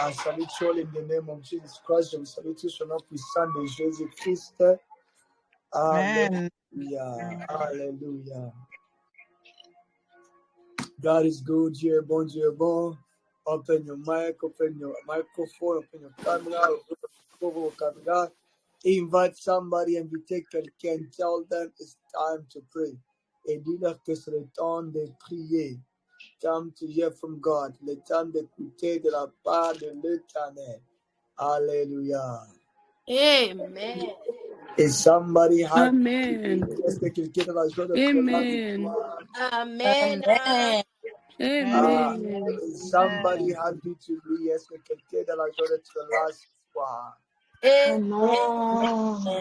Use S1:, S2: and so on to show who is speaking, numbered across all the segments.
S1: I salute you all in the name of Jesus Christ. Je vous salue tous au nom puissant de Jésus-Christ.
S2: Amen.
S1: Alléluia. Alléluia. God is good. Dieu est bon, Dieu est bon. Open your mic, open your microphone, open your camera, open your camera. Invite somebody, invitez quelqu'un. Tell them it's time to pray. Et dis-leur que c'est le temps de prier. Time to hear from God. Le temps d'écouter de la part de l'Éternel. Alléluia.
S3: Amen.
S1: Is somebody happy?
S4: Amen.
S1: Est-ce que quelqu'un a la joie de
S4: Amen.
S3: Amen.
S4: Amen.
S1: Is somebody happy to be? Est-ce que quelqu'un a la joie d'être là ce soir?
S3: Amen.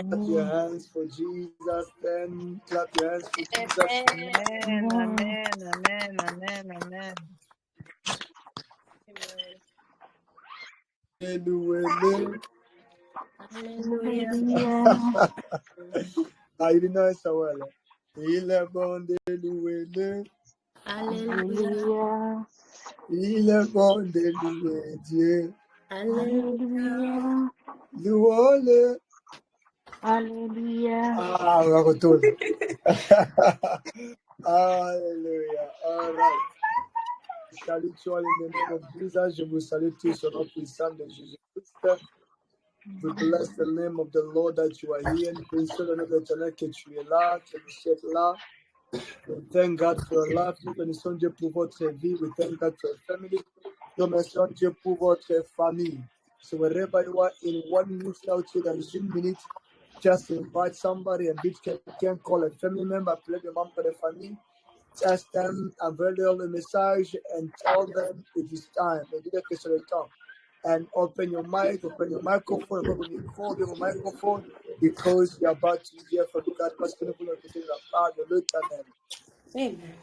S1: Clap your hands for Jesus, then clap your hands for Jesus.
S2: Amen. Amen. Amen. Amen. Amen.
S1: Hallelujah.
S3: Hallelujah.
S1: I didn't know so well. Il est bon de louer.
S3: Hallelujah.
S1: Il est bon de louer Dieu.
S3: Hallelujah.
S1: Louons-le.
S3: Hallelujah.
S1: Ah, on va retourner. Hallelujah. All right. Salut toi in the name of Jesus. Je vous salue tous au nom puissant de Jésus-Christ. We bless the name of the Lord that you are here. Nous bénissons le nom de l'Éternel que tu es là, que tu es là. We thank God for your life. Nous bénissons Dieu pour votre vie. We thank God for your family. Nous bénissons Dieu pour votre famille. So wherever you are, in 1 minute, out here, dans une minute, just invite somebody, invite quelqu'un, call a family member, appelez des membres de famille. Test them, envoie-leur le message and tell them it is time. Et dis-leur que c'est le temps. And open your mic, open your microphone, open your microphone, because we are about to hear from God. Parce que nous voulons écouter la part de l'Éternel.
S3: Amen.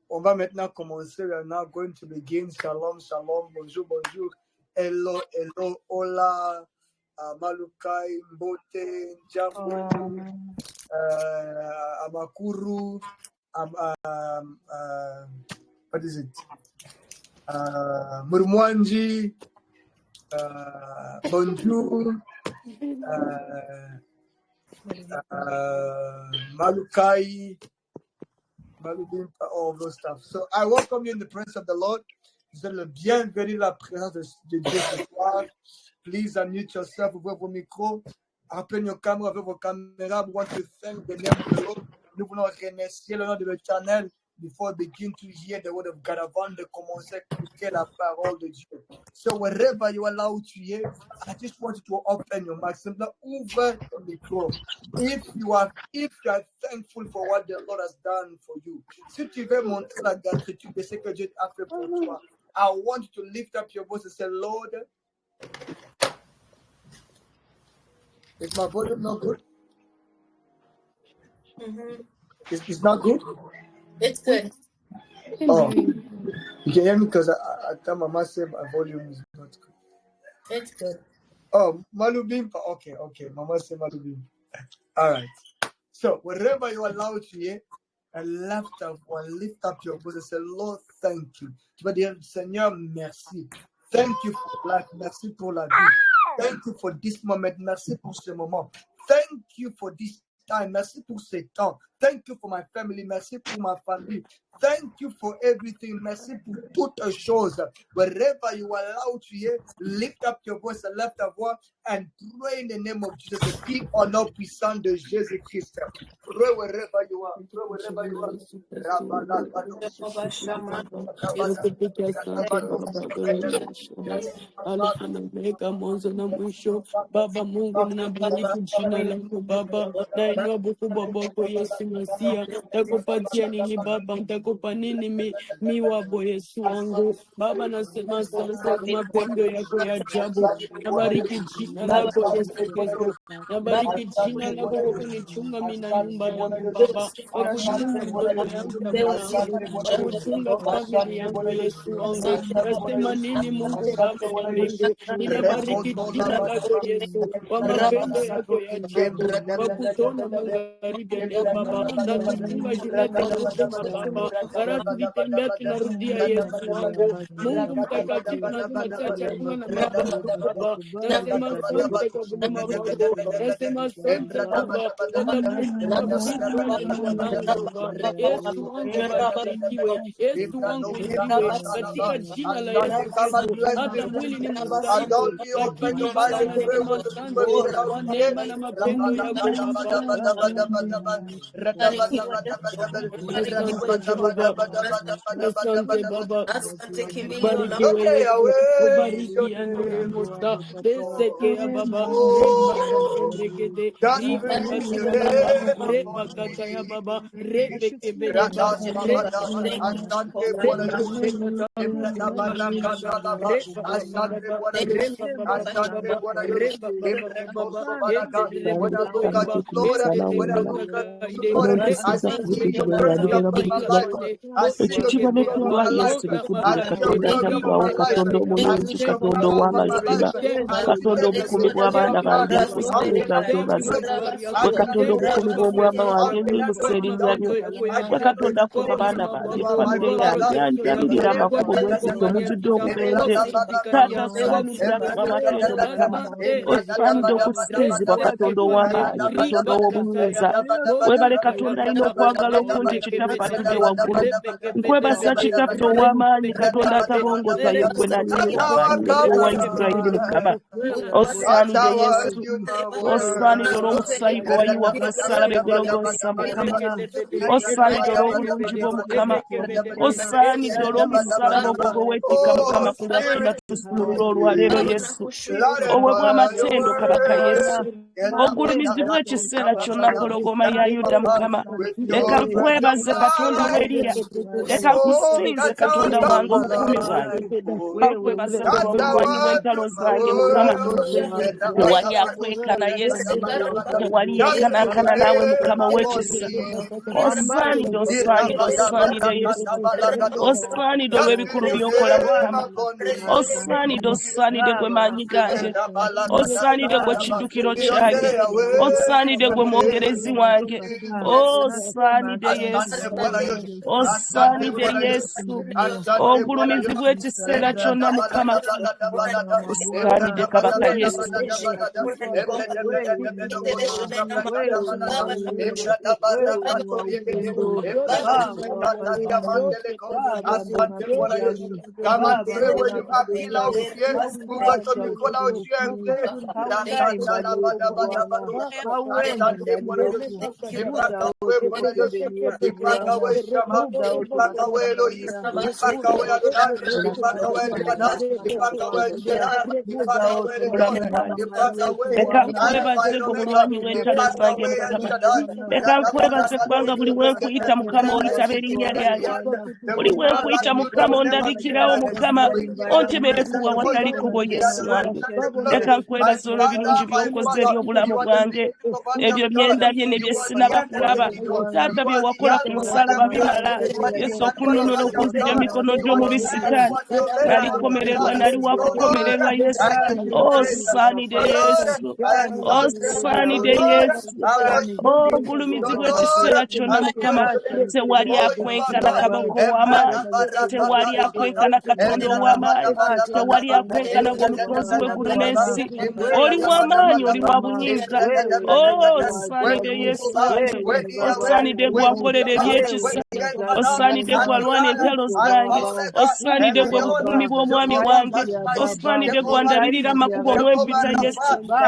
S1: On va maintenant commencer. We are now going to begin. Shalom, shalom, bonjour, bonjour. Hello, hello, hola. Malukai, Mbote, Njambu, Amakuru, what is it? Murmwanji, bonjour, Malukai, all those stuff. So I welcome you in the presence of the Lord. Vous êtes le bienvenu dans la présence de Dieu ce soir. Please unmute yourself, ouvrez vos micros, open your camera, ouvrez vos caméras. We want to thank the name of the Lord. Nous voulons remercier le nom de l'Éternel before we begin to hear the word of God, avant de commencer à écouter la parole de Dieu. So wherever you are là où tu es, I just want you to open your mouth. Simplement ouvre ton micro. If you are thankful for what the Lord has done for you, si tu veux montrer la gratitude de ce que Dieu a fait pour toi, I want you to lift up your voice and say, Lord, is my volume not good? It's not good?
S3: It's good.
S1: Oh, you can hear me because I tell Mama say my volume is not good.
S3: It's good.
S1: Oh, Malubimpa. Okay. Mama say Malubimpa. All right. So wherever you are allowed to hear, and lift up your voice and say, Lord, thank you. Tu vas dire, Seigneur, merci. Thank you for life. Merci pour la vie. Thank you for this moment. Merci pour ce moment. Thank you for this time. Merci pour ce temps. Thank you for my family. Merci pour ma famille. Thank you for everything. Merci pour toutes choses. Wherever you are allowed to hear, lift up your voice and lift up voix and pray in the name of Jesus. The big honor puissant de Jésus-Christ. Pray wherever you are. Pray wherever you are.
S4: Baba Mungu ninabariki jina lako Baba, nainua ukubwa wako Yesu Masia. Nitakupatia nini Baba? Nitakupa nini miwabo Yesu wangu Baba? Nasema asante kwa mapendo yako ya ajabu. Nabariki jina lako Yesu Kristo. Nabariki jina lako kwa kunichunga mimi na nyumba yangu Baba, kwa kuchunga mtoto yangu na mwanangu, kwa kuchunga family yangu Yesu wangu. Nasema nini Mungu Baba wa mbingu? Ninabariki jina lako Yesu kwa mapendo yako ya ajabu, kwa kutona magharibi ya Baba, na kuchunga shule tunasema Baba, mara tukitembea tunarudia Yesu wangu. Mungu mtakatifu, na tunatia chakula na maji Baba. Nasema asante kwa huduma wako. Nasema asante Baba, utamkumbuka Brian na mwanangu Baba. Yesu wangu barikiwe, Yesu wangu inuliwe katika jina la Yesu Kristo. Hata mwili ni mdhaifu, lakini Baba nasema asante kwa neema na mapendo yako Baba. Asante Jehova, asante Baba. Barikiwe Yesu, ubariki Andre Musa, beseke ya Baba, reba kasembrekete, riba kata ya Baba, reba kata ya Baba, rebe kebedeba, reba
S5: ekitiibwa Yesu bikudde Katonda taggwawo Katonda omulungi Katonda ow'amazima Katonda obukumi bw'abaana bange nkusinza nkwebaza gwe Katonda obukumi bw'omwama wange nyimusa erinnya lyo gwe Katonda akuuma abaana bange famire yange anjabirira amakubo mwezidde omujjudde obubenje taata osaanidde amatendo Mukama osaanidde okusinzibwa Katonda ow'amaanyi Katonda ow'obuyinza webale Katonda alina okwagala okungi kitaffe atudde waggulu nkwebaza kitaffe ow'amaanyi Katonda atabongoza ye gwe nanyumira bwange owa Isirayiri Mukama osaanidde Yesu osaanidde olw'omusaayi gwe wayiwa ku musaalaba Gologoosa Mukama osaanidde olw'obulungi bw'Omukama osaanidde olw'omusaalaba ogwo gwe weetikka Mukama ku lwatunda tusumulula olwaleero Yesu obwe bw'amatendo Kabaka Yesu ogulumizibwa ekiseera kyonna mpologoma ya Yuda Mukama leka nkwebaze Katonda w'Eriya leka nkusinze Katonda wange obukuumi bwange bankwebaze olw'obulwanyi bw'entalo zange Mukama tewali akwekana Yesu tewali yeekanankana naawe Mukama w'ekisa osaanidde osaanidde osaanidde Yesu osaanidde olw'ebikulu by'okola Mukama osaanidde osaanidde gwe maanyi gange osaanidde gwe kiddukiro kyange osaanidde gwe mwogerezi wange osaanidde Yesu osaanidde Yesu ogulumizibwa ekiseera kyonna Mukama osaanidde Kabaka Yesu
S1: Come and pray when you are feel out here. Move out of your corner out here and pray. La la la la la
S5: Leka nkwebase ku bulwanyi bw'entalo zange Mukama. Leka nkwebase kubanga buli wenkuyita Mukama oyitaba erinnya lyange. Buli wenkuyita Mukama ondabikirawo Mukama ontemere ku awatali kubo Yesu wange. Leka nkwebase olw'ebirungi by'okoze eri obulamu bwange. Ebyo byendabye ne bye sinaba kulaba. Taata bye wakola ku musalaba bimala. Yesu okunnunula okunzija mikono gy'omubi Sitaani. Nalikomererwa nali wakukomererwa Yesu. Osaanidde Yesu. Osaanidde Yesu. Ogulumizibwa ekiseera kyonna Mukama. Tewali akwenkana kabaka ow'amaanyi. Tewali akwenkana Katonda ow'amaanyi. Tewali akwenkana gwe Omutonzi w'eggulu n'ensi. Oli w'amaanyi, oli wa buyinza. Osaanidde Yesu wange. Osaanidde gwe akolera ebyekisa. Osaanidde gwe alwana entalo zange. Osaanidde gwe bukuumi bw'omwami wange. Osaanidde gwe andabirira amakubo mwempita Yesu.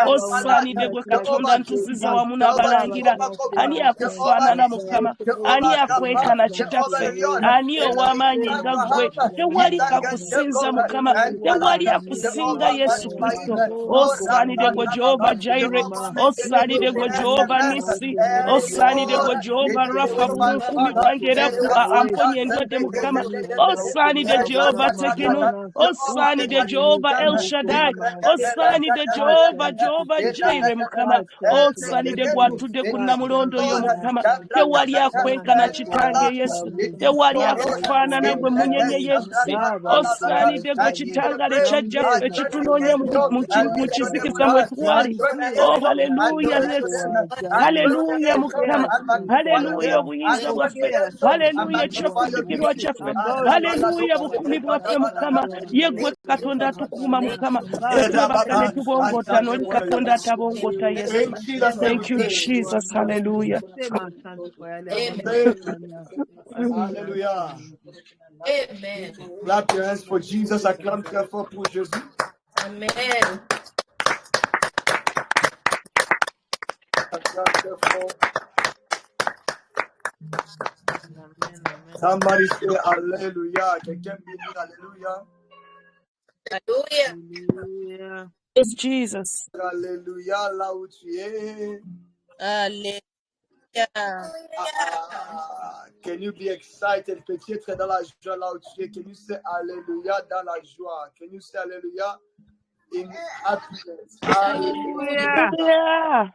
S5: Osaanidde gwe Katonda ntuziza wamu n'abalangira. Ani akufaanana Mukama? Ani akwenkana Kitaffe? Ani ow'amaanyi nga ggwe? Tewali akusinza Mukama. Tewali akusinga Yesu Kristo. Osaanidde gwe Jehova Jaire. Osaanidde gwe Jehova Nisi. Osaanidde gwe Jehova Rafa bubunkumi bwange era amponya endwadde Mukama. Osaanidde Jehova Tekenu. Osaanidde Jehova El Shaddai. Osaanidde Jehova Jaire Mukama. Osaanidde gwatudde ku Namulondo yo Mukama. Tewali akwenkana Kitange Yesu. Tewali akufaanana gwe munyenye Yesu. Osaanidde gwe kitangale kyajjaffe kitunoonya mu kizikiza mwe twali. Oh, haleluya Yesu. Haleluya Mukama. Haleluya obuyinza bwaffe. Haleluya ekyokuzikirwa kyaffe. Haleluya bukumi bwaffe Mukama. Ye gwe Katonda atukuuma Mukama. Twebaka ne tubongota n'oli Katonda atabongota Yesu. Thank you Jesus. Haleluya.
S1: Hallelujah.
S3: Amen.
S1: Clap your hands for Jesus. Acclame très fort pour Jésus.
S3: Amen.
S1: Acclame très fort. Somebody say Hallelujah. Quelqu'un peut dire Alléluia.
S3: Hallelujah.
S5: Yes, Jesus.
S1: Alléluia là où tu es.
S3: Hallelujah.
S1: Can you be excited? Peux-tu être dans la joie là où tu es? Can you say Hallelujah dans la joie? Can you say Hallelujah in happiness? Hallelujah.
S5: Yeah.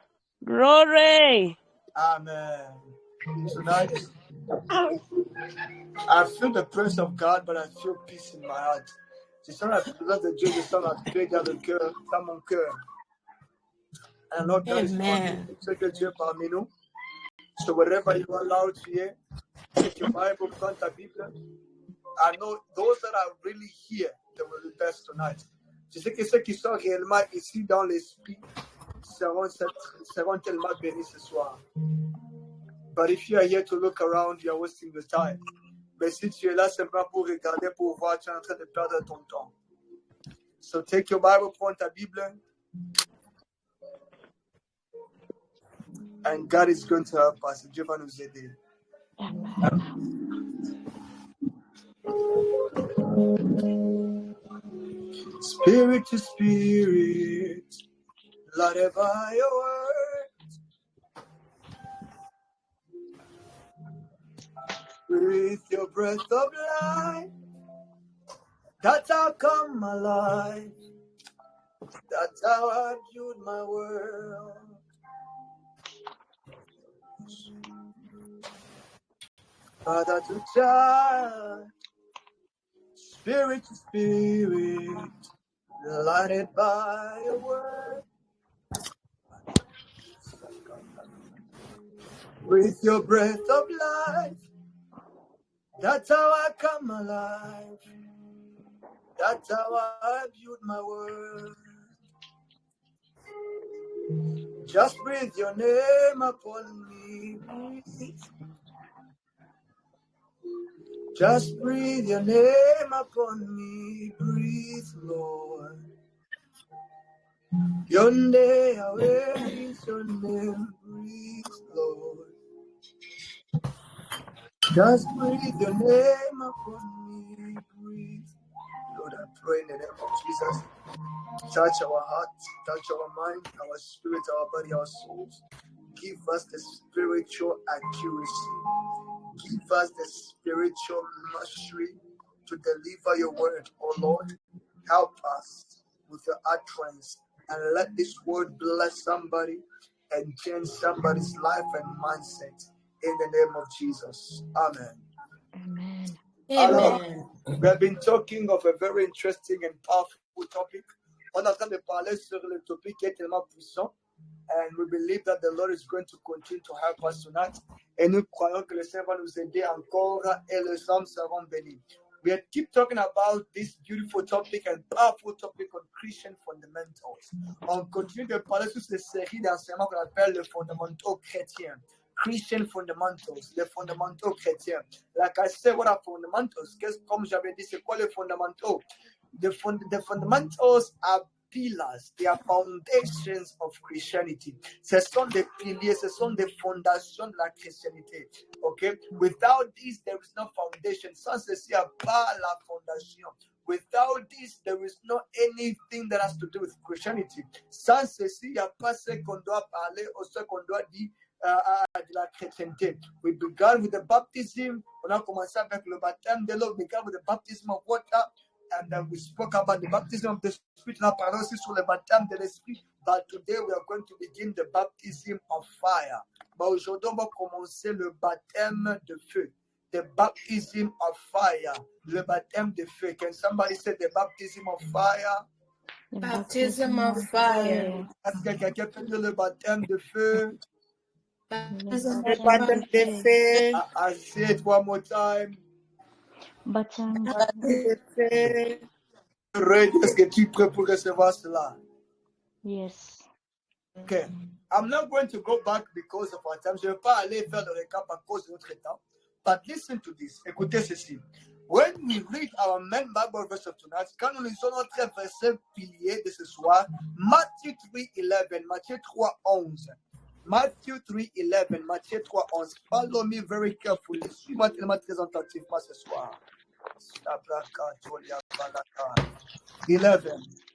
S5: Glory.
S1: Amen. Tonight, I feel the presence of God, but I feel peace in my heart. Je sens la présence de Dieu, je sens la paix dans le cœur, dans mon cœur. And Lord God is ce que Dieu est parmi nous. So wherever you are allowed to hear, take your Bible, prends ta Bible. I know those that are really here, they will be blessed tonight. Je sais que ceux qui sont réellement ici dans l'esprit seront tellement bénis ce soir. But if you are here to look around, you are wasting your time. Mais si tu es là simplement pour regarder, pour voir, tu es en train de perdre ton temps. So take your Bible, prends ta Bible. And God is going to help us. Dieu va nous aider. Spirit to spirit, led by your word. With your breath of life, that's how I come alive. That's how I viewed my world. Father to child, spirit to spirit, lighted by your word. With your breath of life, that's how I come alive. That's how I viewed my world. Just breathe your name upon me. Just breathe your name upon me. Breathe, Lord. Yonde Yahweh is your name, breathe, Lord. Just breathe your name upon me, breathe. Lord, I pray in the name of Jesus. Touch our hearts, touch our mind, our spirit, our body, our souls. Give us the spiritual accuracy. Give us the spiritual mastery to deliver your word, oh Lord. Help us with your utterance and let this word bless somebody and change somebody's life and mindset in the name of Jesus. Amen.
S2: Amen.
S3: Amen.
S1: We have been talking of a very interesting and powerful topic. On est en train de parler sur le topic qui est tellement puissant. And we believe that the Lord is going to continue to help us tonight. Et nous croyons que le Seigneur va nous aider encore et les hommes seront bénis. We keep talking about this beautiful topic and powerful topic on Christian fundamentals. On continue de parler sur cette série d'enseignements qu'on appelle les fondamentaux chrétiens. Christian fundamentals, les fondamentaux chrétiens. Like I said, what are fundamentals? Comme j'avais dit, c'est quoi les fondamentaux? The fundamentals are pillars, they are foundations of Christianity. Ce sont des piliers, ce sont des fondations de la chrétienté. Okay? Without this, there is no foundation. Sans ceci, il n'y a pas la fondation. Without this, there is no anything that has to do with Christianity. Sans ceci, il n'y a pas ce qu'on doit parler ou ce qu'on doit dire de la chrétienté. We began with the baptism. On a commencé avec le baptême de l'eau. We began with the baptism of water. And then we spoke about the baptism of the Spirit. On a parlé aussi sur le baptême de l'Esprit. But today we are going to begin the baptism of fire. Mais aujourd'hui, on va commencer le baptême de feu. The baptism of fire. Le baptême de feu. Can somebody say the baptism of fire?
S3: Baptism of fire.
S1: Est-ce que quelqu'un peut dire le baptême de feu?
S3: Le baptême de feu.
S1: I say it one more time.
S2: Baptême
S3: de feu.
S1: Est-ce que tu es prêt pour recevoir cela?
S2: Yes.
S1: Okay. I'm not going to go back because of our time. Je ne vais pas aller faire le récap à cause de notre temps. But listen to this. Écoutez ceci. When we read our main Bible verse of tonight, quand nous lisons notre verset pilier de ce soir, Matthieu 3:11, Matthieu 3:11. Matthew 3:11, Matthieu 3:11. Follow me very carefully. Suis-moi tellement très attentivement ce soir. 11.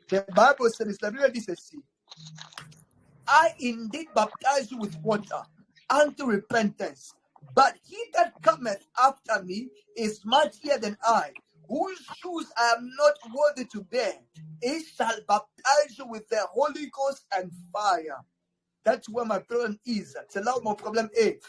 S1: The Bible says, la Bible dit ceci. I indeed baptize you with water unto repentance, but he that cometh after me is mightier than I, whose shoes I am not worthy to bear. He shall baptize you with the Holy Ghost and fire. That's where my problem is. C'est là où mon problème est.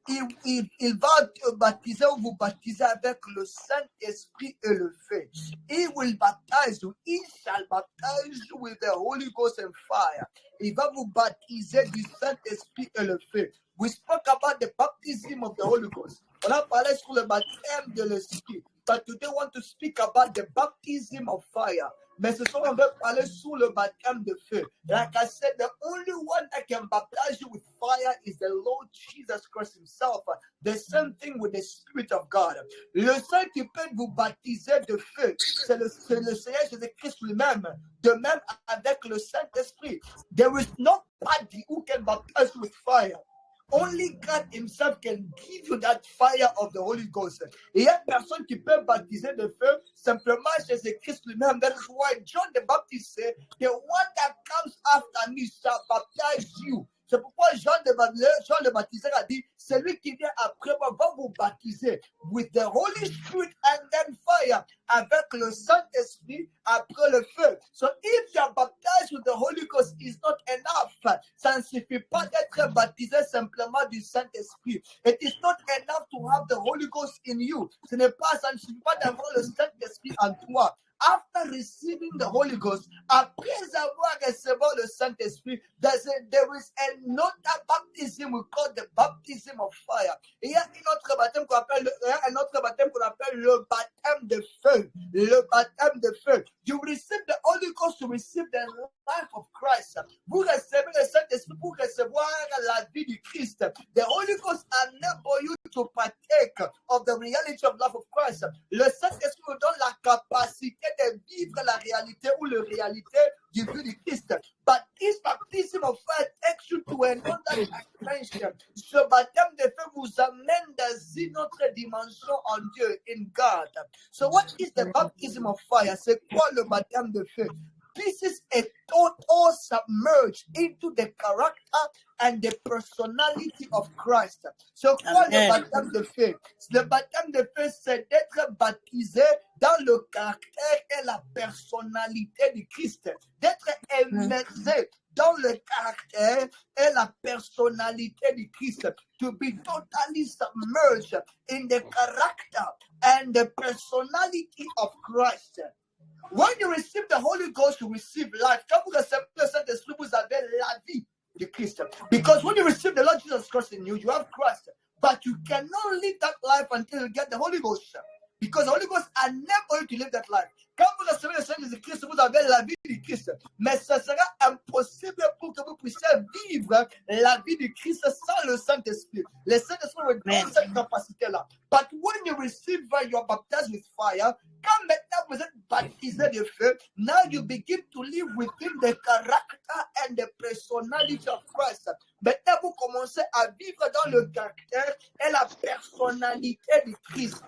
S1: Il va te baptiser ou vous baptiser avec le Saint-Esprit et le feu. He will baptize you. He shall baptize you with the Holy Ghost and fire. Il va vous baptiser du Saint-Esprit et le feu. We spoke about the baptism of the Holy Ghost. On a parlé sur le baptême de l'Esprit. But today I want to speak about the baptism of fire. Mais ce soir, on va parler sur le baptême de feu. Like I said, the only one that can baptize you with fire is the Lord Jesus Christ himself. The same thing with the Spirit of God. Le seul qui peut vous baptiser de feu, c'est le Seigneur Jésus-Christ lui-même. De même avec le Saint-Esprit. There is nobody who can baptize you with fire. Only God himself can give you that fire of the Holy Ghost. Il y a personne qui peut baptiser de feu, simplement Jésus-Christ lui-même. That is why John the Baptist said, the one that comes after me shall baptize you. C'est pourquoi Jean le Baptiseur a dit, celui qui vient après moi va vous baptiser with the Holy Spirit and then fire, avec le Saint-Esprit après le feu. So if you are baptized with the Holy Ghost, is not enough. Ça ne suffit pas d'être baptisé simplement du Saint-Esprit. It is not enough to have the Holy Ghost in you. Ça ne suffit pas d'avoir le Saint-Esprit en toi. After receiving the Holy Ghost, après avoir reçu le Saint-Esprit, there is another baptism we call the baptism of fire. Il y a un autre baptême qu'on appelle le baptême de feu. Le baptême de feu. You receive the Holy Ghost to receive the life of Christ. Vous recevez le Saint-Esprit pour recevoir la vie du Christ. The Holy Ghost enable you to partake of the reality of life of Christ. Le Saint-Esprit vous donne la capacité de vivre la réalité ou la réalité du feu du Christ. But this baptism of fire takes you to another dimension. Ce baptême de feu vous amène dans une autre dimension en Dieu, in God. So what is the baptism of fire? C'est quoi le baptême de feu? This is a total submerge into the character and the personality of Christ. So, quoi le baptême de feu? Le baptême de feu, c'est d'être baptisé dans le caractère et la personnalité du Christ. D'être immersé dans le caractère et la personnalité du Christ. To be totally submerged in the character and the personality of Christ. When you receive the Holy Ghost, you receive life. Quand vous recevez le Saint-Esprit, vous avez la vie de Christ. Because when you receive the Lord Jesus Christ in you, you have Christ. But you cannot live that life until you get the Holy Ghost. Because the Holy Ghost enable you to live that life. Quand vous recevez le Seigneur Jésus-Christ, vous avez la vie de Christ. Mais ce sera impossible pour que vous puissiez vivre la vie de Christ sans le Saint-Esprit. Le Saint-Esprit vous donne cette capacité-là. But when you receive your baptism with fire, quand maintenant vous êtes baptisé de feu, now you begin to live within the character and the personality of Christ. Maintenant vous commencez à vivre dans le caractère et la personnalité de Christ.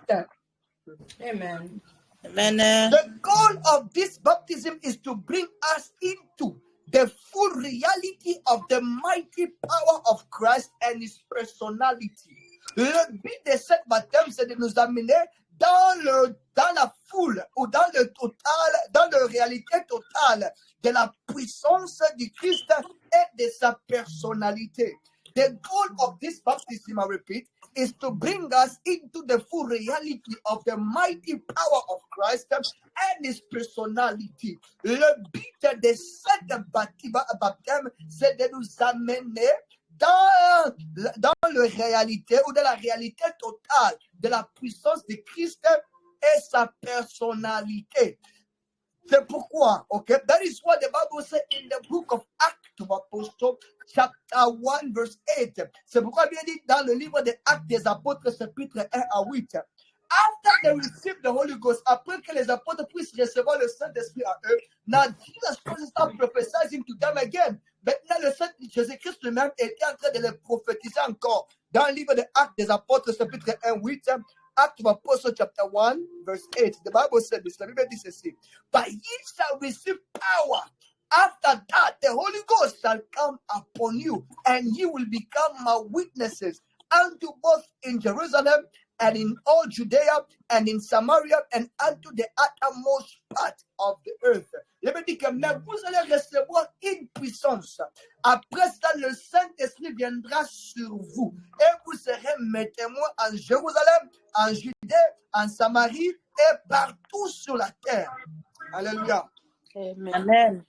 S3: Amen.
S2: Amen.
S1: The goal of this baptism is to bring us into the full reality of the mighty power of Christ and his personality. Le but de cette baptême, c'est de nous amener dans la foule ou dans le total, dans la réalité totale de la puissance du Christ et de sa personnalité. The goal of this baptism, I repeat, is to bring us into the full reality of the mighty power of Christ and his personality. Le but de cette baptême, c'est de nous amener dans la réalité ou dans la réalité totale de la puissance de Christ et sa personnalité. C'est pourquoi, okay, that is what the Bible says in the book of Acts of Apostles, chapter 1, verse 8. C'est pourquoi bien dit dans le livre des Actes des Apôtres, chapitre 1 à 8. After they received the Holy Ghost, après que les apôtres puissent recevoir le Saint-Esprit à eux, now Jesus Christ started prophesying to them again. Maintenant, le Saint Jésus-Christ lui-même était en train de les prophétiser encore. Dans le livre des Actes des Apôtres, chapitre 1, 8, Acts of Apostles, chapter 1, verse 8, the Bible said this. La Bible dit ceci. But ye shall receive power. After that, the Holy Ghost shall come upon you, and ye will become my witnesses unto both in Jerusalem and in all Judea and in Samaria and unto the uttermost part of the earth. Je me dis que mais vous allez recevoir une puissance. Après ça, le Saint-Esprit viendra sur vous. Et vous serez mes témoins en Jérusalem, en Judée, en Samarie et partout sur la terre. Alléluia.
S2: Amen.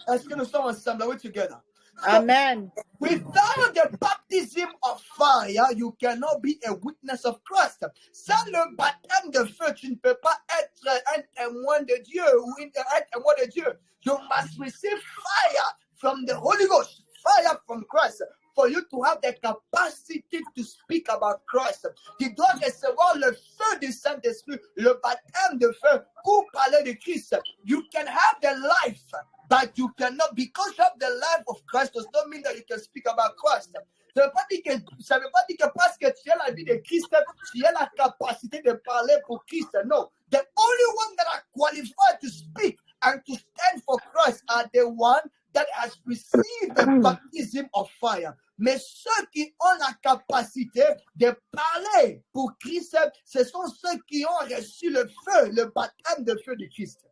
S1: Est-ce que nous sommes ensemble? Are we together?
S2: Amen.
S1: Without the baptism of fire, you cannot be a witness of Christ. Sans le baptême de feu, tu ne peux pas être un témoin de Dieu ou un témoin de Dieu. You must receive fire from the Holy Ghost, fire from Christ, for you to have the capacity to speak about Christ. Tu dois recevoir le feu du Saint-Esprit, le baptême de feu pour parler de Christ. You can have the life, but you cannot, because of the life of Christ does not mean that you can speak about Christ. Ça ne veut pas dire que parce que tu as la vie de Christ, tu as la capacité de parler pour Christ. No. The only one that are qualified to speak and to stand for Christ are the one that has received the baptism of fire. Mais ceux qui ont la capacité de parler pour Christ, ce sont ceux qui ont reçu le feu, le baptême de feu de Christ.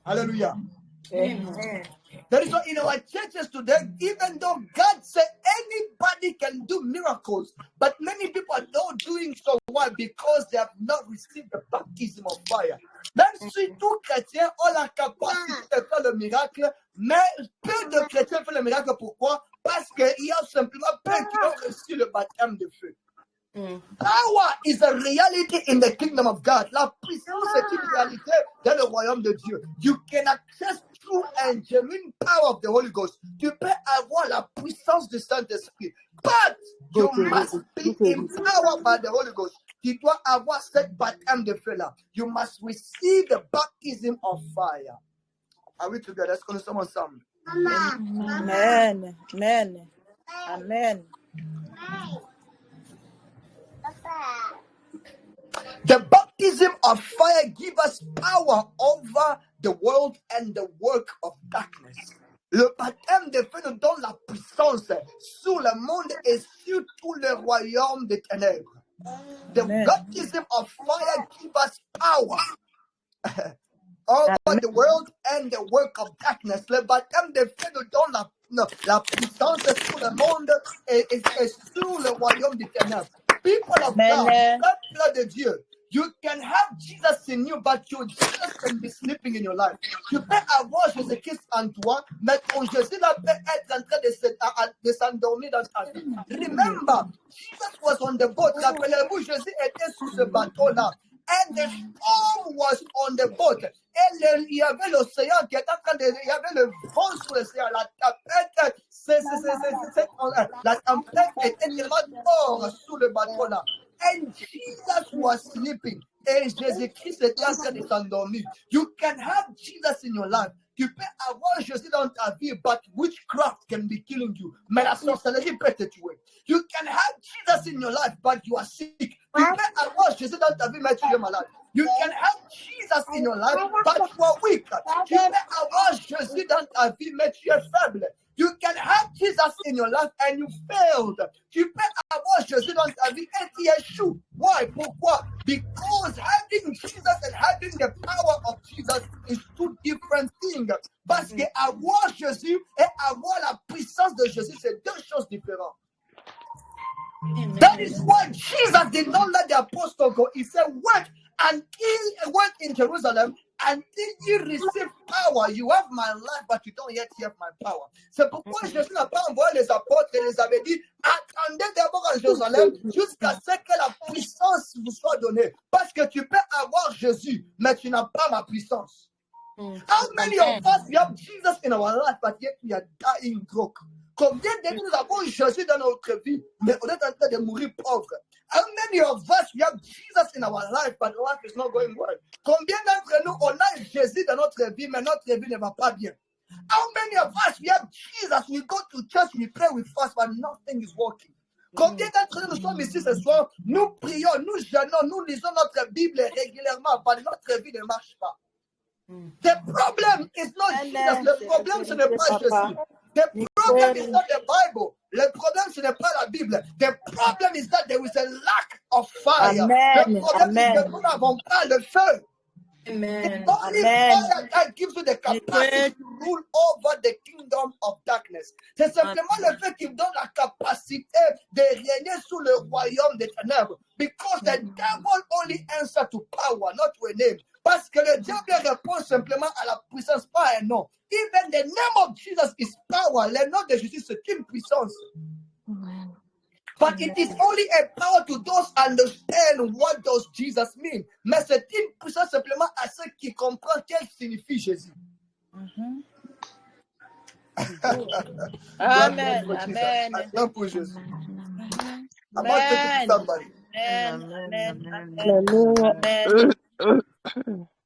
S1: Alléluia.
S3: Amen.
S1: That is why in our churches today, even though God said anybody can do miracles, but many people are not doing so. Why? Because they have not received the baptism of fire. Même si tous chrétiens ont la capacité de faire le miracle, mais peu de chrétiens font le miracle. Pourquoi? Parce qu'il y a simplement peu qui ont reçu le baptême de feu. Power is a reality in the kingdom of God. La puissance est une réalité dans le royaume de Dieu. You can access true and genuine power of the Holy Ghost. Tu peux avoir la puissance du Saint-Esprit. But you must be empowered by the Holy Ghost. Tu dois avoir cette baptême de feu là. You must receive the baptism of fire. Are we together? Est-ce que nous sommes ensemble?
S3: Amen. Amen. Amen.
S1: The baptism of fire gives us power over the world and the work of darkness. Le baptême de feu nous donne la puissance sur le monde et sur tout le royaume des ténèbres. The
S3: Amen.
S1: baptism of fire gives us power over the world and the work of darkness. Le baptême de feu nous donne la puissance sur le monde et sur le royaume des ténèbres. People of God,
S3: Amen.
S1: peuple de Dieu, you can have Jesus in you, but your Jesus can be sleeping in your life. Tu peux avoir Jésus-Christ en toi, mais ton Jésus là peut être en train de s'endormir dans ta vie. Remember, Jesus was on the boat. Rappelez-vous, Jésus était sur ce bateau-là. And the storm was on the boat. Et il y avait l'océan qui était en train de... Il y avait le vent sur l'océan. La tempête était tellement fort sous le bateau-là. And Jesus was sleeping. Et Jésus-Christ était en train de s'endormir. You can have Jesus in your life. Tu peux avoir Jésus dans ta vie, but witchcraft can be killing you. Mais la sorcellerie peut te tuer. You can have Jesus in your life, but you are sick. Tu peux avoir Jésus dans ta vie, mais tu es malade. You can have Jesus in your life, but you are weak. Tu peux avoir Jésus dans ta vie, mais tu es faible. You can have Jesus in your life and you failed. Tu peux avoir Jésus dans ta vie et tu échoues. Why? Pourquoi? Because having Jesus and having the power of Jesus is two different things. Parce que avoir Jésus et avoir la puissance de Jésus, c'est deux choses différentes. That is why Jesus did not let the apostle go. He said, wait in Jerusalem until you receive power. You have my life, but you don't yet have my power. C'est pourquoi Jésus n'a pas envoyé les apôtres et les avait dit, attendez d'abord à Jérusalem jusqu'à ce que la puissance vous soit donnée. Parce que tu peux avoir Jésus, mais tu n'as pas ma puissance. How many of us we have Jesus in our life, but yet we are dying broke? Combien de nous avons Jésus dans notre vie, mais on est en train de mourir pauvre? How many of us we have Jesus in our life, but life is not going well? Combien d'entre nous on a Jésus dans notre vie, mais notre vie ne va pas bien? How many of us we have Jesus, we go to church, we pray, we fast, but nothing is working? Combien d'entre nous sommes ici ce soir, nous prions, nous jeûnons, nous lisons notre Bible régulièrement, mais notre vie ne marche pas? The problem is not Jesus. Le problème, ce n'est pas Jésus. The problem is not the Bible. Le problème, ce n'est pas la Bible. The problem is that there is a lack of fire.
S3: Amen.
S1: Le problème, c'est que nous n'avons pas le feu.
S3: Amen.
S1: It's only fire that gives you the capacity to rule over the kingdom of darkness. C'est simplement le fait qui donne la capacité de régner sous le royaume des ténèbres. Because the devil only answers to power, not to a name. Parce que le diable répond simplement à la puissance, pas à un nom. Even the name of Jesus is power. Le nom de Jésus, c'est une puissance. But it is only a power to those understand what does Jesus mean. Mais c'est une puissance simplement à ceux qui comprennent quel signifie Jésus.
S3: Amen. Amen.
S1: Attends pour Jésus.
S3: Amen.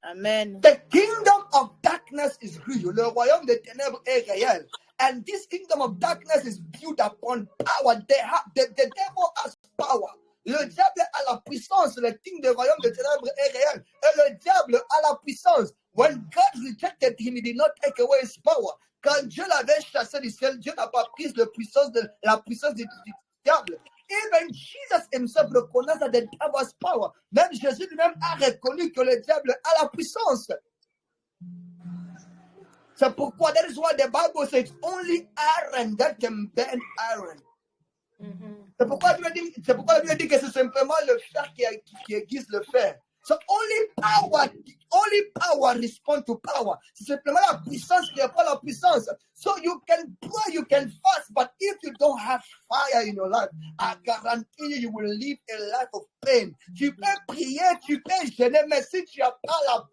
S3: Amen.
S1: The kingdom of darkness is real. Le royaume des ténèbres est réel. And this kingdom of darkness is built upon power. The devil has power. Le diable a la puissance. Le king du royaume des ténèbres est réel. Et le diable a la puissance. When God rejected him, he did not take away his power. Quand Dieu l'avait chassé du ciel, Dieu n'a pas pris la puissance du diable. Even Jesus himself reconnaît that the devil has power. Même Jésus lui-même a reconnu que le diable a la puissance. C'est pourquoi, that is why the Bible says only iron that can bend iron. C'est pourquoi la Bible dit que c'est simplement le fer qui aiguise le fer. So only power responds to power. C'est simplement la puissance qui répond à la puissance. So you can pray, you can fast, but if you don't have fire in your life, I guarantee you will live a life of pain. Tu peux prier, tu peux jeûner, mais si tu n'as pas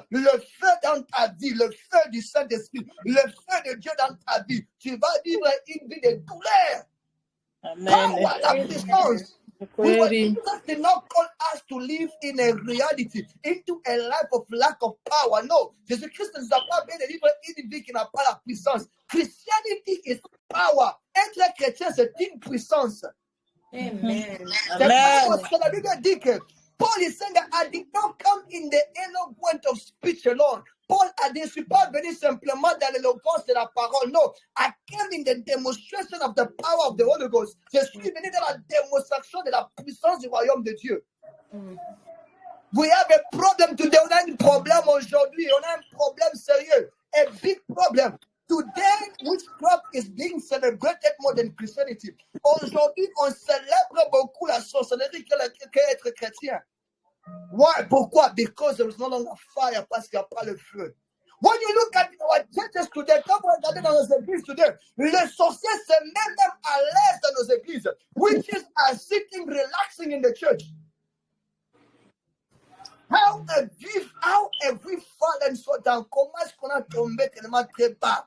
S1: le feu dans ta vie, le feu du Saint-Esprit, le feu de Dieu dans ta vie, tu vas vivre une vie de douleur.
S3: Amen.
S1: Power, la puissance. Jesus did not call us to live in a reality, into a life of lack of power. Non, Jésus-Christ ne nous a pas bien délivré une vie qui n'a pas la puissance. Christianity is power. Être chrétien, c'est une puissance.
S3: Amen.
S1: C'est pas parce que la Bible dit que Paul is saying that I did not come in the eloquent of speech alone. Paul a dit, je ne suis pas venu simplement dans l'éloquence de la parole. Non, I came in the demonstration of the power of the Holy Ghost. Je suis venu dans la démonstration de la puissance du royaume de Dieu. We have a problem today. On a un problème aujourd'hui. On a un problème sérieux. A big problem. Today, witchcraft is being celebrated more than Christianity. Aujourd'hui, on célèbre beaucoup la sorcellerie qu'être chrétien. Why? Pourquoi? Because there is no longer fire, parce qu'il n'y a pas le feu. When you look at our churches today, quand vous regardez dans nos églises today, les sorciers se mettent même à l'aise dans nos églises. Witches are sitting, relaxing in the church. How have we fallen so down? Comment est-ce qu'on a tombé tellement très bas?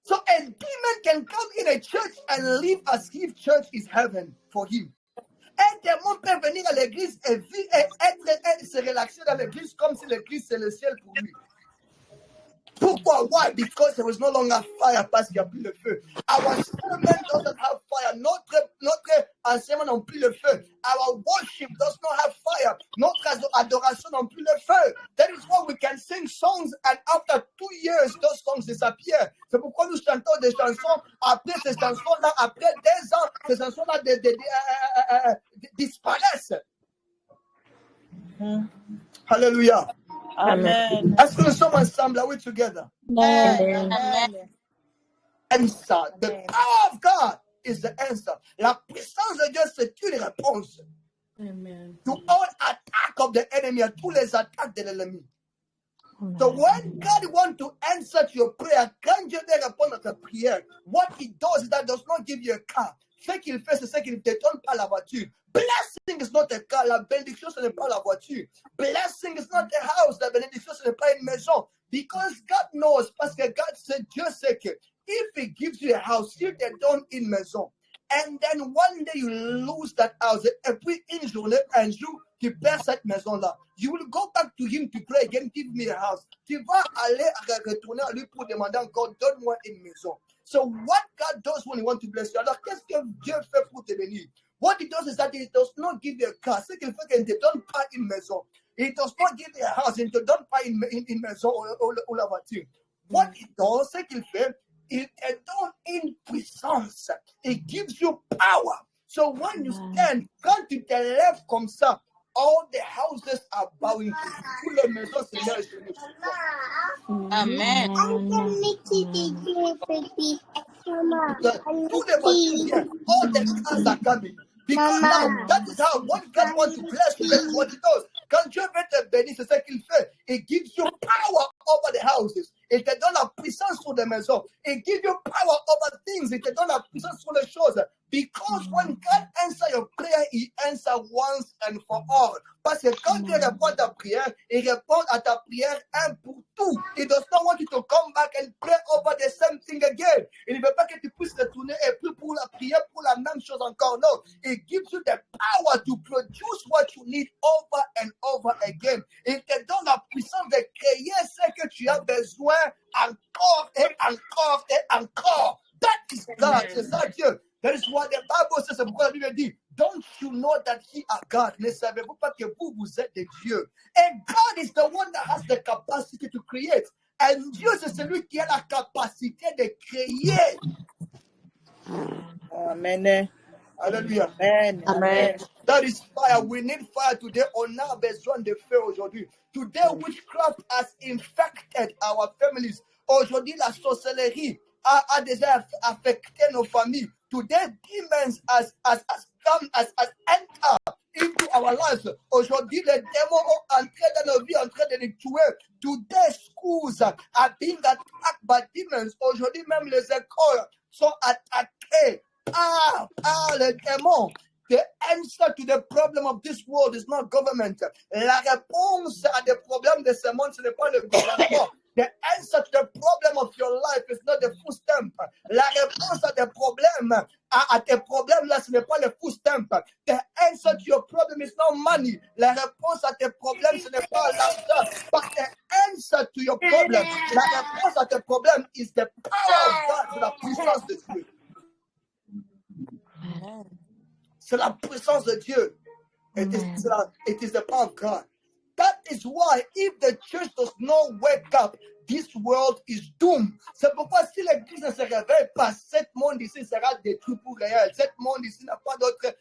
S1: So a demon can come in a church and live as if church is heaven for him. Un démon peut venir à l'église et se relaxer dans l'église comme si l'église c'est le ciel pour lui. Pourquoi? Why? Because there is no longer fire, parce qu'il n'y a plus le feu. Our sermon doesn't have fire. Notre enseignement n'a plus le feu. Our worship does not have fire. Notre adoration n'a plus le feu. That is why we can sing songs and after 2 years, those songs disappear. C'est pourquoi nous chantons des chansons. Après ces chansons-là, après 2 ans, ces chansons-là disparaissent. Hallelujah.
S3: Amen.
S1: Est-ce que nous sommes ensemble? Are we together?
S3: Amen.
S1: Answer. The power of God is the answer. La puissance de Dieu, c'est une réponse.
S3: Amen.
S1: To all attack of the enemy, à tous les attaques de l'ennemi. So when God wants to answer to your prayer, quand Dieu veut répondre à ta prière, what he does is that does not give you a car. Ce qu'il fait, c'est qu'il ne te donne pas la voiture. Blessing is not a car. La bénédiction, ce n'est pas la voiture. Blessing is not a house. La bénédiction, ce n'est pas une maison. Because God knows, parce que Dieu sait que if he gives you a house, s'il te donne une maison, and then one day you lose that house, et puis une journée, un jour, tu perds cette maison-là, you will go back to him to pray again, give me a house. Tu vas aller retourner à lui pour demander encore, donne-moi une maison. So what God does when he wants to bless you? Alors, qu'est-ce que Dieu fait pour te bénir? What he does is that he does not give you a car. Ce qu'il fait qu'il ne te donne pas une maison. He does not give you a house. Il ne te donne pas une maison ou la voiture. What he does, ce qu'il fait, il te donne une puissance. It gives you power. So when you stand, quand tu te lèves comme ça, all the houses are bowing to you. Toutes les maisons se lèvent sur nous.
S3: Amen.
S1: Tous les voitures viennent. All the cars are coming. Because now, that is how, when God wants to bless you, that's what he does. Quand Dieu veut te bénir, c'est ce qu'il fait. It gives you power over the houses. Il te donne la puissance sur les maisons. It gives you power over things. Il te donne la puissance sur les choses. Because when God answers your prayer, he answers once and for all. Parce que quand Dieu répond à ta prière, il répond à ta prière un pour tout. He does not want you to come back and pray over the same thing again. Il ne veut pas que tu puisses retourner et puis pour la prière pour la même chose encore. No, it gives you the power to produce what you need over and over again. Il te donne la puissance de créer ce que tu as besoin encore et encore et encore. That is God. C'est ça Dieu. That is what the Bible says. C'est pourquoi la Bible dit, don't you know that ye are God? Ne savez-vous pas que vous êtes des dieux? And God is the one that has the capacity to create. And Dieu, c'est celui qui a la capacité de créer.
S3: Amen.
S1: Hallelujah.
S3: Amen. Amen.
S1: That is fire. We need fire today. On a besoin de feu aujourd'hui. Today, witchcraft has infected our families. Aujourd'hui, la sorcellerie a déjà affecté nos familles. Today, demons has entered into our lives. Aujourd'hui, les démons ont entré dans nos vies, en train de les tuer. Today, schools are being attacked by demons. Aujourd'hui, même les écoles sont attaquées par les démons. The answer to the problem of this world is not government. La réponse à des problèmes de ce monde, ce n'est pas le gouvernement. The answer to the problem of your life is not the food stamp. La réponse à tes problèmes, à tes problèmes là, ce n'est pas le food stamp. The answer to your problem is not money. La réponse à tes problèmes, ce n'est pas l'argent. But the answer to your problem, la réponse à tes problèmes is the power of God, c'est la puissance de Dieu. C'est la puissance de Dieu. It is the power of God. That is why if the church does not wake up, this world is doomed. C'est pourquoi si l'église ne se réveille pas, ce monde ici sera détruit pour réel. Ce monde ici n'a pas d'autre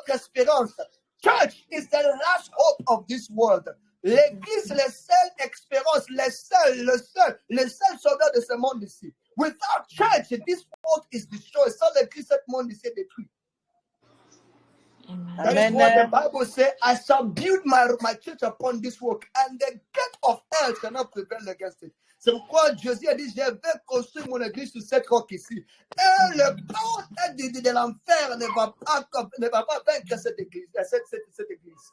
S1: espérance. Church is the last hope of this world. L'église, la seule espérance, le seul sauveur de ce monde ici. Without church, this world is destroyed. Sans l'église, ce monde ici est détruit. That is what the Bible says. I shall build my church upon this rock, and the gate of hell shall not prevail against it. C'est pourquoi Jésus a dit, je vais construire mon église sur cette roc ici. Et le porte de l'enfer ne va pas vaincre cette église. Cette église.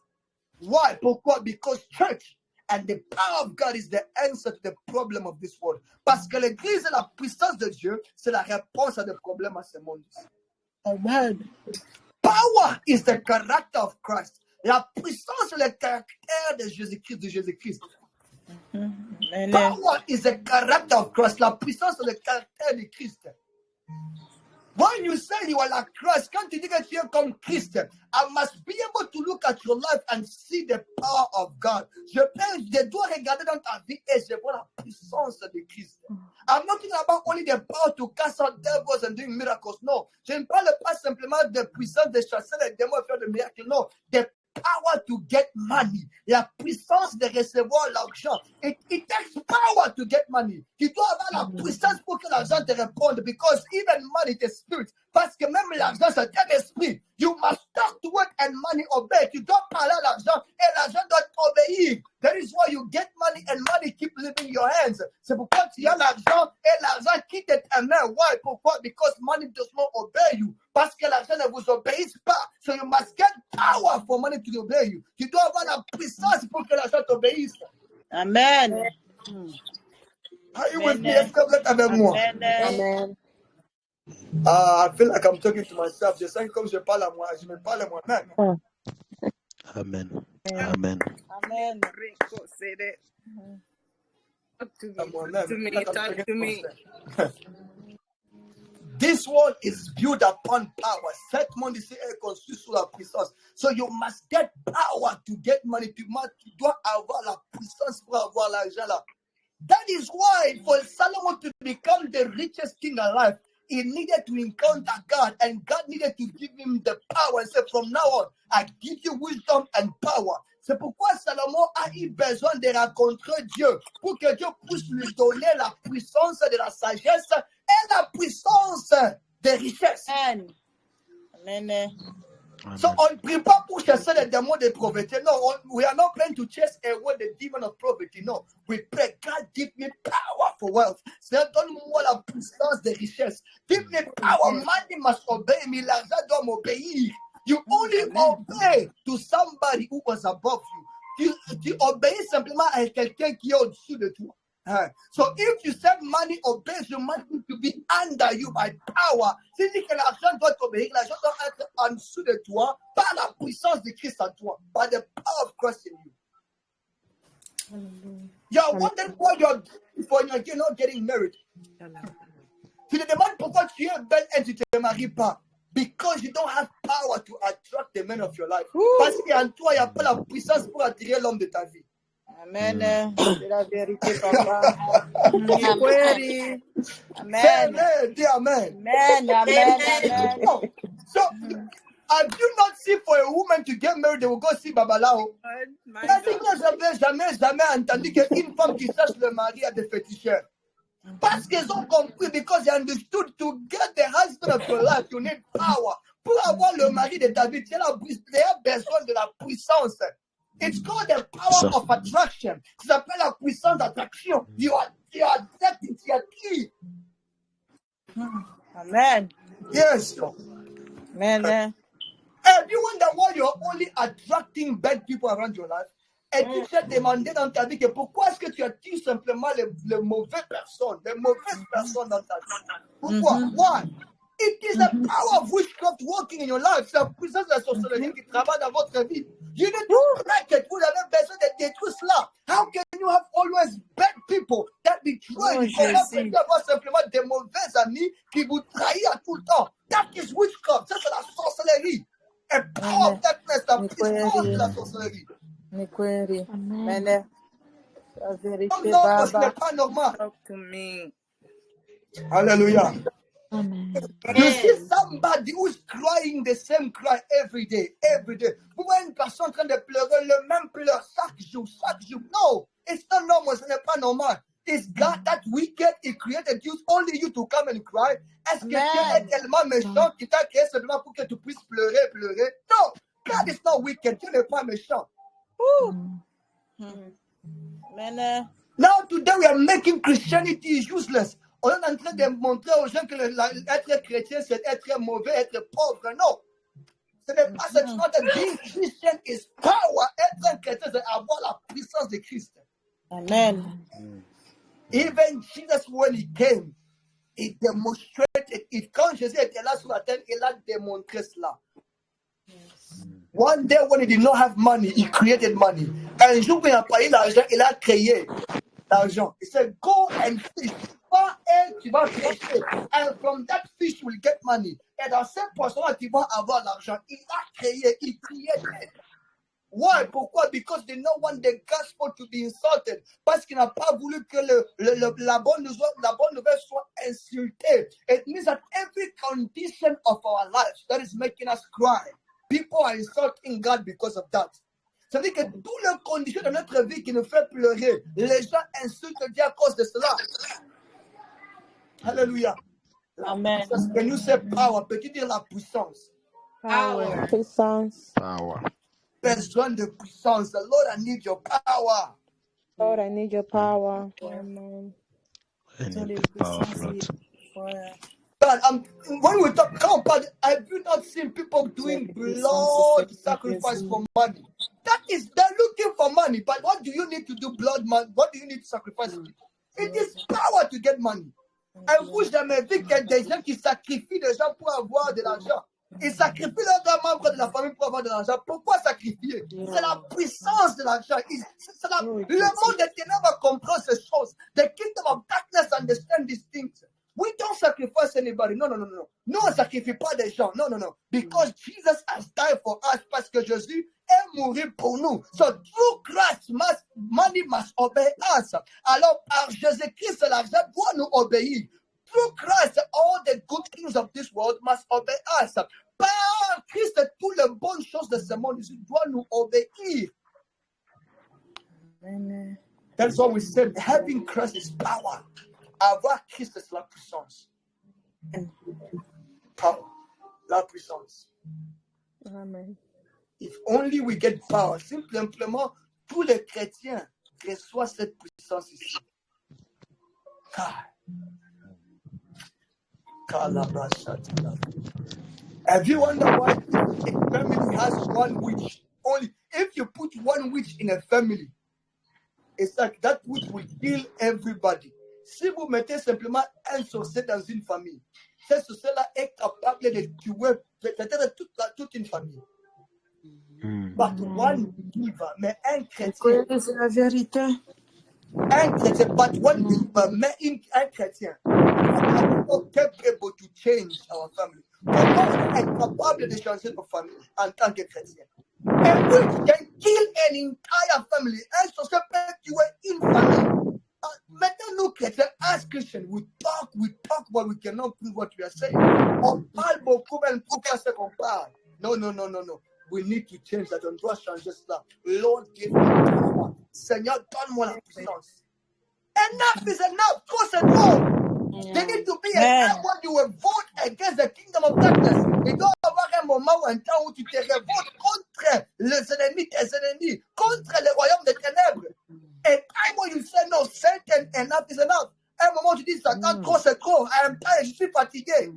S1: Why? Pourquoi? Because church and the power of God is the answer to the problem of this world. Parce que l'église et la puissance de Dieu, c'est la réponse à des problèmes à ce monde.
S3: Amen.
S1: Power is the character of Christ. La puissance est le caractère de Jésus-Christ. Power is the character of Christ. La puissance est le caractère de Christ. When you say you are like Christ, quand tu dis que tu es comme Christ, I must be able to look at your life and see the power of God. Je dois regarder dans ta vie et je vois la puissance de Christ. I'm not talking about only the power to cast out devils and doing miracles. No. Je ne parle pas simplement de puissance de chasser les démons et faire des miracles. Non. The power to get money. La puissance de recevoir l'argent. It takes power to get money. Tu dois avoir la puissance pour que l'argent te réponde. Because even money is spirit. Parce que même l'argent, c'est un esprit. You must talk to it and money obey. Tu dois parler à l'argent et l'argent doit t'obéir. That is why you get money and money keep leaving your hands. C'est pourquoi tu as l'argent et l'argent quitte ta main. Why? Pourquoi? Because money does not obey you. Parce que l'argent ne vous obéisse pas. So you must get power for money to obey you. Tu dois avoir la puissance pour que l'argent t'obéisse.
S2: Amen.
S1: Are you with me? Est-ce que vous êtes avec moi?
S3: Amen.
S1: I feel like I'm talking to myself. Je sens que comme je parle à moi, je me parle à moi-même.
S5: Amen. Amen.
S2: Amen. Rico said it. Talk to me.
S1: This world is built upon power. Cette monde ici est construit sur la puissance. So you must get power to get money. Tu dois avoir la puissance pour avoir l'argent là. That is why for Solomon to become the richest king alive, he needed to encounter God, and God needed to give him the power and say, from now on, I give you wisdom and power. C'est pourquoi Salomon a eu besoin de rencontrer Dieu pour que Dieu puisse lui donner la puissance de la sagesse et la puissance des richesses.
S2: Amen.
S1: So on ne prie pas pour chasser les démons de pauvreté. No, we are not praying to chase away the demon of poverty. No, we pray, God, give me power for wealth. C'est donne-moi la puissance des richesses. Give me power. Money must obey me. L'argent doit m'obéir. You only obey to somebody who was above you. Tu obéis simplement à quelqu'un qui est au-dessus de toi. So if you say money obeys you, money to be under you by power. C'est-à-dire que l'argent doit t'obéir, l'argent doit être en dessous de toi par la puissance de Christ en toi, by the power of Christ in you. You're wondering why you're not getting married. Tu te demandes pourquoi tu es belle et tu te maries pas. Because you don't have power to attract the men of your life. Parce qu'en toi, il n'y a pas la puissance pour attirer l'homme de ta vie.
S2: Amen. C'est la vérité, papa. Amen.
S1: Amen. Dis Amen.
S2: Amen.
S1: So, have you not seen for a woman to get married, they will go see Babalao? Est-ce que jamais entendu qu'une femme qui cherche le mari a des féticheurs? Parce qu'ils ont compris, because they understood to get the husband of your life, you need power. Pour avoir le mari de ta vie, tu as besoin de la puissance. It's called the power of attraction. Ça s'appelle la puissance d'attraction. You are attracted to your key.
S2: Amen.
S1: Yes.
S2: Amen.
S1: And you wonder why you're only attracting bad people around your life? Et tu t'es demandé dans ta vie que pourquoi est-ce que tu attires simplement les mauvaises personnes dans ta vie? Pourquoi? Why? It is the power of witchcraft working in your life. C'est la puissance de la sorcellerie qui travaille dans votre vie. You need to break it. Vous avez besoin de détruire cela. How can you have always bad people that betray you? Comment peux-tu avoir simplement des mauvais amis qui vous trahissent à tout le temps? That is witchcraft. Ça, c'est la sorcellerie. A power of darkness, la puissance de la sorcellerie.
S2: Amen. La vérité,
S1: Non, ce n'est
S2: Baba.
S1: pas normal.
S2: Talk to me.
S1: Alléluia.
S2: Amen.
S1: You see somebody who's crying the same cry every day. Vous voyez une personne en train de pleurer le même pleur chaque jour. No, it's not normal. Ce n'est pas normal. Is God that wicked? He created you, only you to come and cry. Est-ce que Dieu est tellement méchant qu'il t'a créé seulement pour que tu puisses pleurer? No, God is not wicked. Dieu n'est pas méchant.
S2: Amen.
S1: Now today we are making Christianity useless. On est en train de montrer aux gens que être chrétien, c'est être mauvais, être pauvre. Non. Ce n'est pas cette chose de being Christian is power. Être un chrétien, c'est avoir la puissance de Christ.
S2: Amen.
S1: Even Jesus, when he came, he demonstrated it. Quand Jésus était là sur la terre, il a démontré cela. One day when he did not have money, he created money. Un jour où il n'a pas eu l'argent, il a créé l'argent. Il said, go and fish. Tu vas pêcher. And from that fish will get money. Et dans cette poisson-là, tu vas avoir l'argent. Il a créé, il created. Why? Pourquoi? Because they don't want the gospel to be insulted. Parce qu'il n'a pas voulu que la bonne nouvelle soit insultée. It means that every condition of our lives that is making us cry, people are insulting God because of that. Ça veut dire que toutes les conditions de notre vie qui nous fait pleurer, les gens insultent Dieu à cause de cela. Alléluia.
S2: Amen.
S1: Can you say power? Peux-tu dire la puissance?
S2: Power.
S3: Puissance.
S6: Power.
S1: Besoin de puissance. Lord, I need your power.
S3: Lord, I need your power.
S2: Amen.
S6: I need the power of Lord.
S1: God, when we talk, come on, have you not seen people doing blood sacrifice for money? They're looking for money, but what do you need to do blood money? What do you need to sacrifice? It is power to get money. Et vous, jamais vu qu'il y a des gens qui sacrifient des gens pour avoir de l'argent. Ils sacrifient leurs membres de la famille pour avoir de l'argent. Pourquoi sacrifier? C'est la puissance de l'argent. Le monde des ténèbres comprend ces choses. The kingdom of darkness understand these things. We don't sacrifice anybody. No. Nous, on ne sacrifie pas des gens. No. Because Jesus has died for us. Parce que Jésus est mort pour nous. So through Christ, money must obey us. Alors, par Jésus-Christ, l'argent doit nous obéir. Through Christ, all the good things of this world must obey us. Par Christ, toutes les bonnes choses de ce monde doivent nous obéir.
S2: Amen.
S1: That's why we said having Christ is power. Avoir Christ, c'est la puissance. Power. La puissance.
S2: Amen.
S1: If only we get power. Simplement, tous les chrétiens reçoivent cette puissance ici. Have you wondered why a family has one witch? Only if you put one witch in a family, it's like that witch will kill everybody. Si vous mettez simplement un sorcier dans une famille, ce sorcier-là est capable de tuer peut-être toute une famille. But one believer, mais un chrétien.
S2: C'est la vérité.
S1: Un chrétien, but one believer, mais un chrétien. Capable to change our family. Comment est capable de changer nos familles en tant que chrétien? And we can kill an entire family. Un sorcier peut tuer une famille. Maintenant, nous chrétiens, as Christians, we talk, but we cannot prove what we are saying. On parle beaucoup, mais on ne trouve pas ce qu'on parle. No. We need to change that. On doit changer cela. Lord, give me power. Seigneur, donne-moi la puissance. Enough is enough. Trop c'est trop. There needs to be a time when you will vote against the kingdom of darkness. Il doit y avoir un moment ou un temps où tu te révoltes contre les ennemis, tes ennemis, contre le royaume des ténèbres. A time when you say no, Satan, enough is enough. Un moment où tu dis, Satan, trop c'est trop. I am tired, je suis fatigué.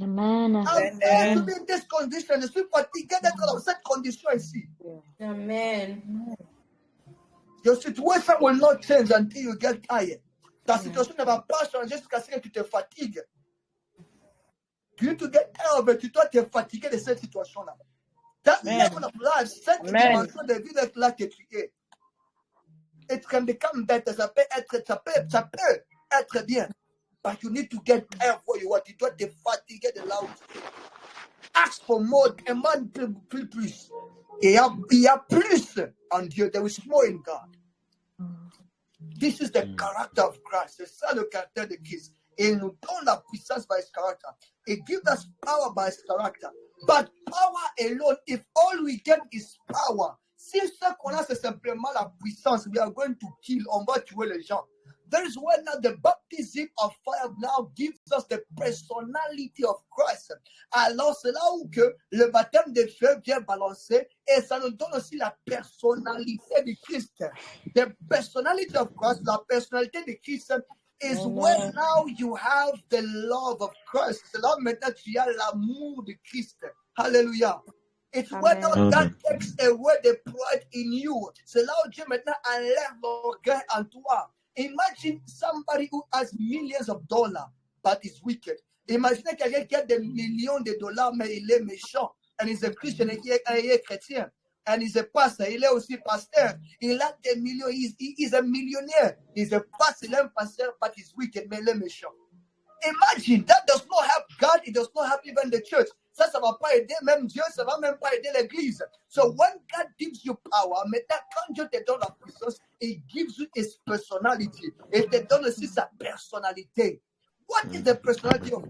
S5: Amen.
S1: I'm tired to be in this condition. Je suis fatigué d'être dans cette condition ici.
S2: Amen.
S1: Your situation will not change until you get tired. Ta situation ne va pas changer jusqu'à ce que tu te fatigues. You need to get tired of it. Tu dois te fatiguer de cette situation-là. That level of life, cette dimension de vie-là que tu es. It can become better. Ça peut être bien. But you need to get tired of what you want. Tu dois te fatiguer de là où tu es. Ask for more. Demande plus. Il y a plus en Dieu. There is more in God. This is the character of Christ. C'est ça le caractère de Christ. Il nous donne la puissance by His character. It gives us power by His character. But power alone, if all we get is power, si ce qu'on a c'est simplement la puissance, we are going to kill, on va tuer les gens. That is why now the baptism of fire now gives us the personality of Christ. Alors c'est là où que le baptême de feu vient balancer et ça nous donne aussi la personnalité de Christ. The personality of Christ, la personnalité de Christ is when now you have the love of Christ. C'est là maintenant tu as l'amour de Christ. Hallelujah. It's when now that takes away the pride in you. C'est là où Dieu maintenant enlève l'orgueil en toi. Imagine somebody who has millions of dollars, but is wicked. Imaginez quelqu'un qui a des millions de dollars, mais il est méchant. And he's a Christian, et il est chrétien. And he's a pastor, il est aussi pasteur. Il a des millions, he's a millionaire. He's a pastor, il est un pasteur, but he's wicked, mais il est méchant. Imagine, that does not help God, it does not help even the church. Ça va pas aider même Dieu, ça va même pas aider l'église. So when God gives you power, maintenant quand Dieu te donne la puissance, He gives you His personality. Il te donne aussi sa personnalité. What is the personality of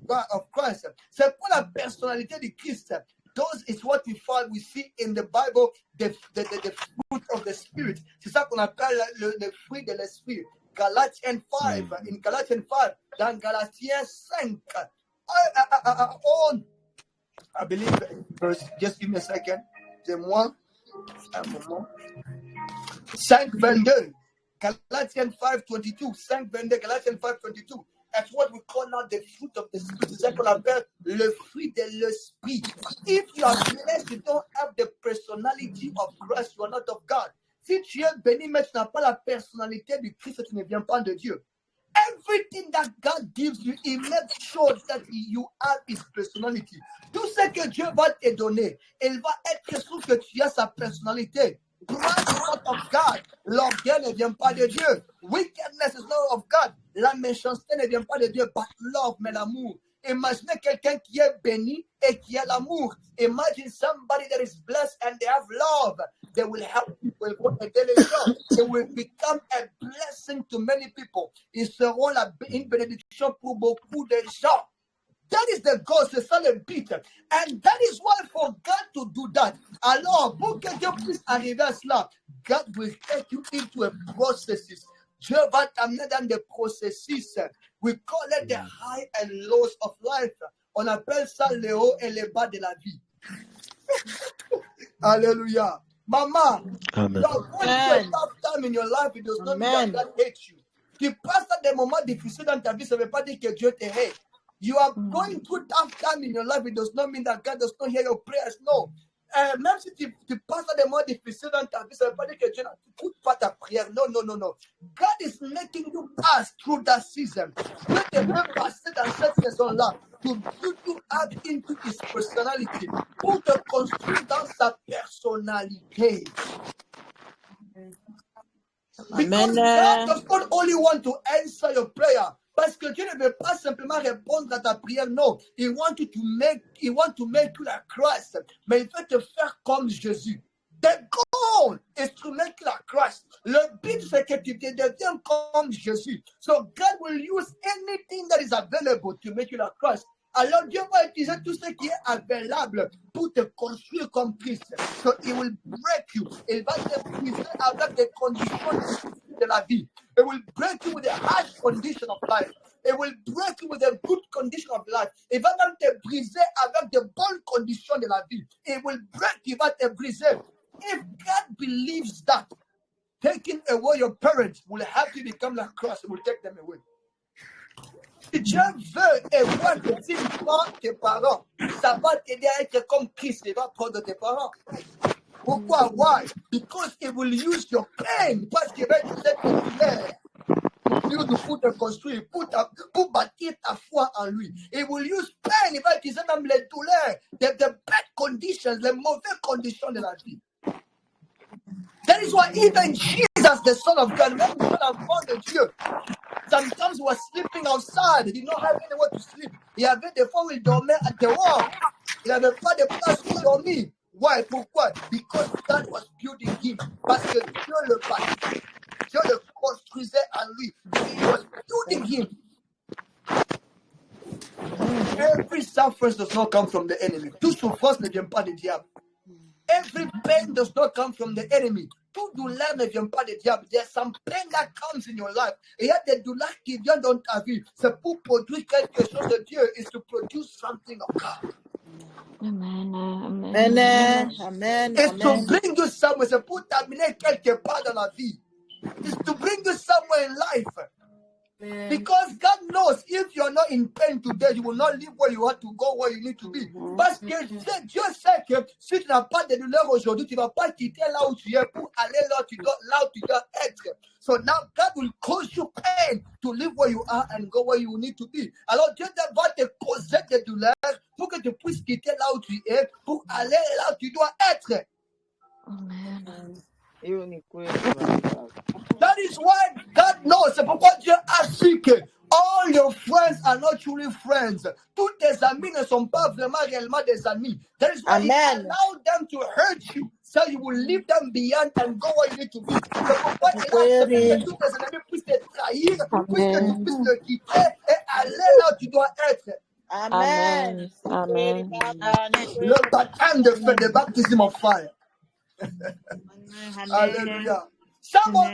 S1: Christ? C'est quoi la personnalité de Christ? Those is what we see in the Bible, the fruit of the Spirit. C'est ça qu'on appelle le fruit de l'esprit. Galatians 5, in Galatians 5, dans Galatiens 5. I believe verse, just give me a second. C'est moi. Un moment. 5:22. Galatians 5:22. 5:22. Galatians 5:22. That's what we call now the fruit of the Spirit. C'est ça qu'on appelle le fruit de l'esprit. If you are blessed, you don't have the personality of Christ, you are not of God. Si tu es béni, mais tu n'as pas la personnalité de Christ, tu ne viens pas de Dieu. Everything that God gives you, He makes sure that you have His personality. Tout ce que Dieu va te donner, il va être sûr que tu as sa personnalité. Pride is not of God. L'orgueil ne vient pas de Dieu. Wickedness is not of God. La méchanceté ne vient pas de Dieu, but love, mais l'amour. Imaginez quelqu'un qui est béni et qui a l'amour. Imagine somebody that is blessed and they have love. They will help people. Ils vont aider les gens. They will become a blessing to many people. Ils seront une bénédiction pour beaucoup de gens. That is the goal, c'est ça le but. And that is why for God to do that. Alors, pour que Dieu puisse arriver à cela, God will take you into a processes. Dieu va t'amener dans des processus. We call it the high and lows of life. On appelle ça les hauts et les bas de la vie. Alléluia. Maman,
S6: Amen.
S1: you're going through a tough time in your life. It does not mean that God hates you. Tu passes des moments difficiles dans ta vie, ça ne veut pas dire que Dieu te hate. You are going through tough time in your life. It does not mean that God does not hear your prayers. No. Même si tu passes des moments difficiles dans ta vie, ça ne veut pas dire que Dieu n'écoute pas ta prière. No. God is making you pass through that season. Dieu te fait passer dans cette saison-là to build you up into His personality, pour te construire dans sa personnalité. Because God does not only want to answer your prayer, parce que Dieu ne veut pas simplement répondre à ta prière, non. He want to make you like Christ. Mais il veut te faire comme Jésus. The goal is to make you like Christ. Le but, c'est que tu deviens comme Jésus. So God will use anything that is available to make you like Christ. Alors Dieu va utiliser tout ce qui est available pour te construire comme Christ. So He will break you. Il va te briser avec des conditions de la vie. It will break you with a harsh condition of life. It will break you with a good condition of life. Il va même te briser avec de bonnes conditions de la vie. It will break you, il va te briser. If God believes that, taking away your parents will help you become like Christ, it will take them away. Si Dieu veut et voit que si tu prends tes parents, ça va t'aider à être comme Christ, il va prendre tes parents. Pourquoi? Why? Because he will use your pain. Parce qu'il va utiliser tes douleurs pour te construire, pour bâtir ta foi en lui. He will use pain. Il va utiliser même les douleurs, the bad conditions, les mauvaises conditions de la vie. That is why even Jesus, the Son of God, même le enfant de Dieu, sometimes was sleeping outside. He did not have anywhere to sleep. Il y avait des fois où il dormait à dehors. Il n'avait pas de place où dormir. Why? Pourquoi? Because God was building him. Parce que Dieu le bâtissait. Dieu le construisait en lui. He was building him. Every suffering does not come from the enemy. Toute souffrance ne vient pas du diable. Every pain does not come from the enemy. Toute douleur ne vient pas du diable. There's some pain that comes in your life. Et il y a des douleurs qui viennent dans ta vie. C'est pour produire quelque chose de Dieu. It's to produce something of God.
S3: Amen.
S2: Amen. Amen.
S1: It's to bring you somewhere. C'est pour t'amener quelque part dans la vie. It's to bring you somewhere in life. Because God knows if you're not in pain today, you will not live where you want to go, where you need to be. Parce que Dieu sait que si tu n'as pas de douleur aujourd'hui, tu ne vas pas quitter là où tu es pour aller là où tu dois être. So now God will cause you pain to live where you are and go where you need to be. Alors Dieu va te causer des douleurs pour que tu puisses quitter là où tu es pour aller là où tu dois être. That is why God knows. C'est pourquoi Dieu a su que all your friends are not truly friends. Tous tes amis ne sont pas vraiment réellement des amis. That is why He allowed them to hurt you, so you will leave them beyond and go where you need to be. C'est pourquoi il a accepté que tous tes ennemis puissent te trahir, puissent que tu puisses te quitter et aller là où tu dois être.
S3: Amen.
S1: Le baptême de feu, the baptism of fire. Hallelujah. Some of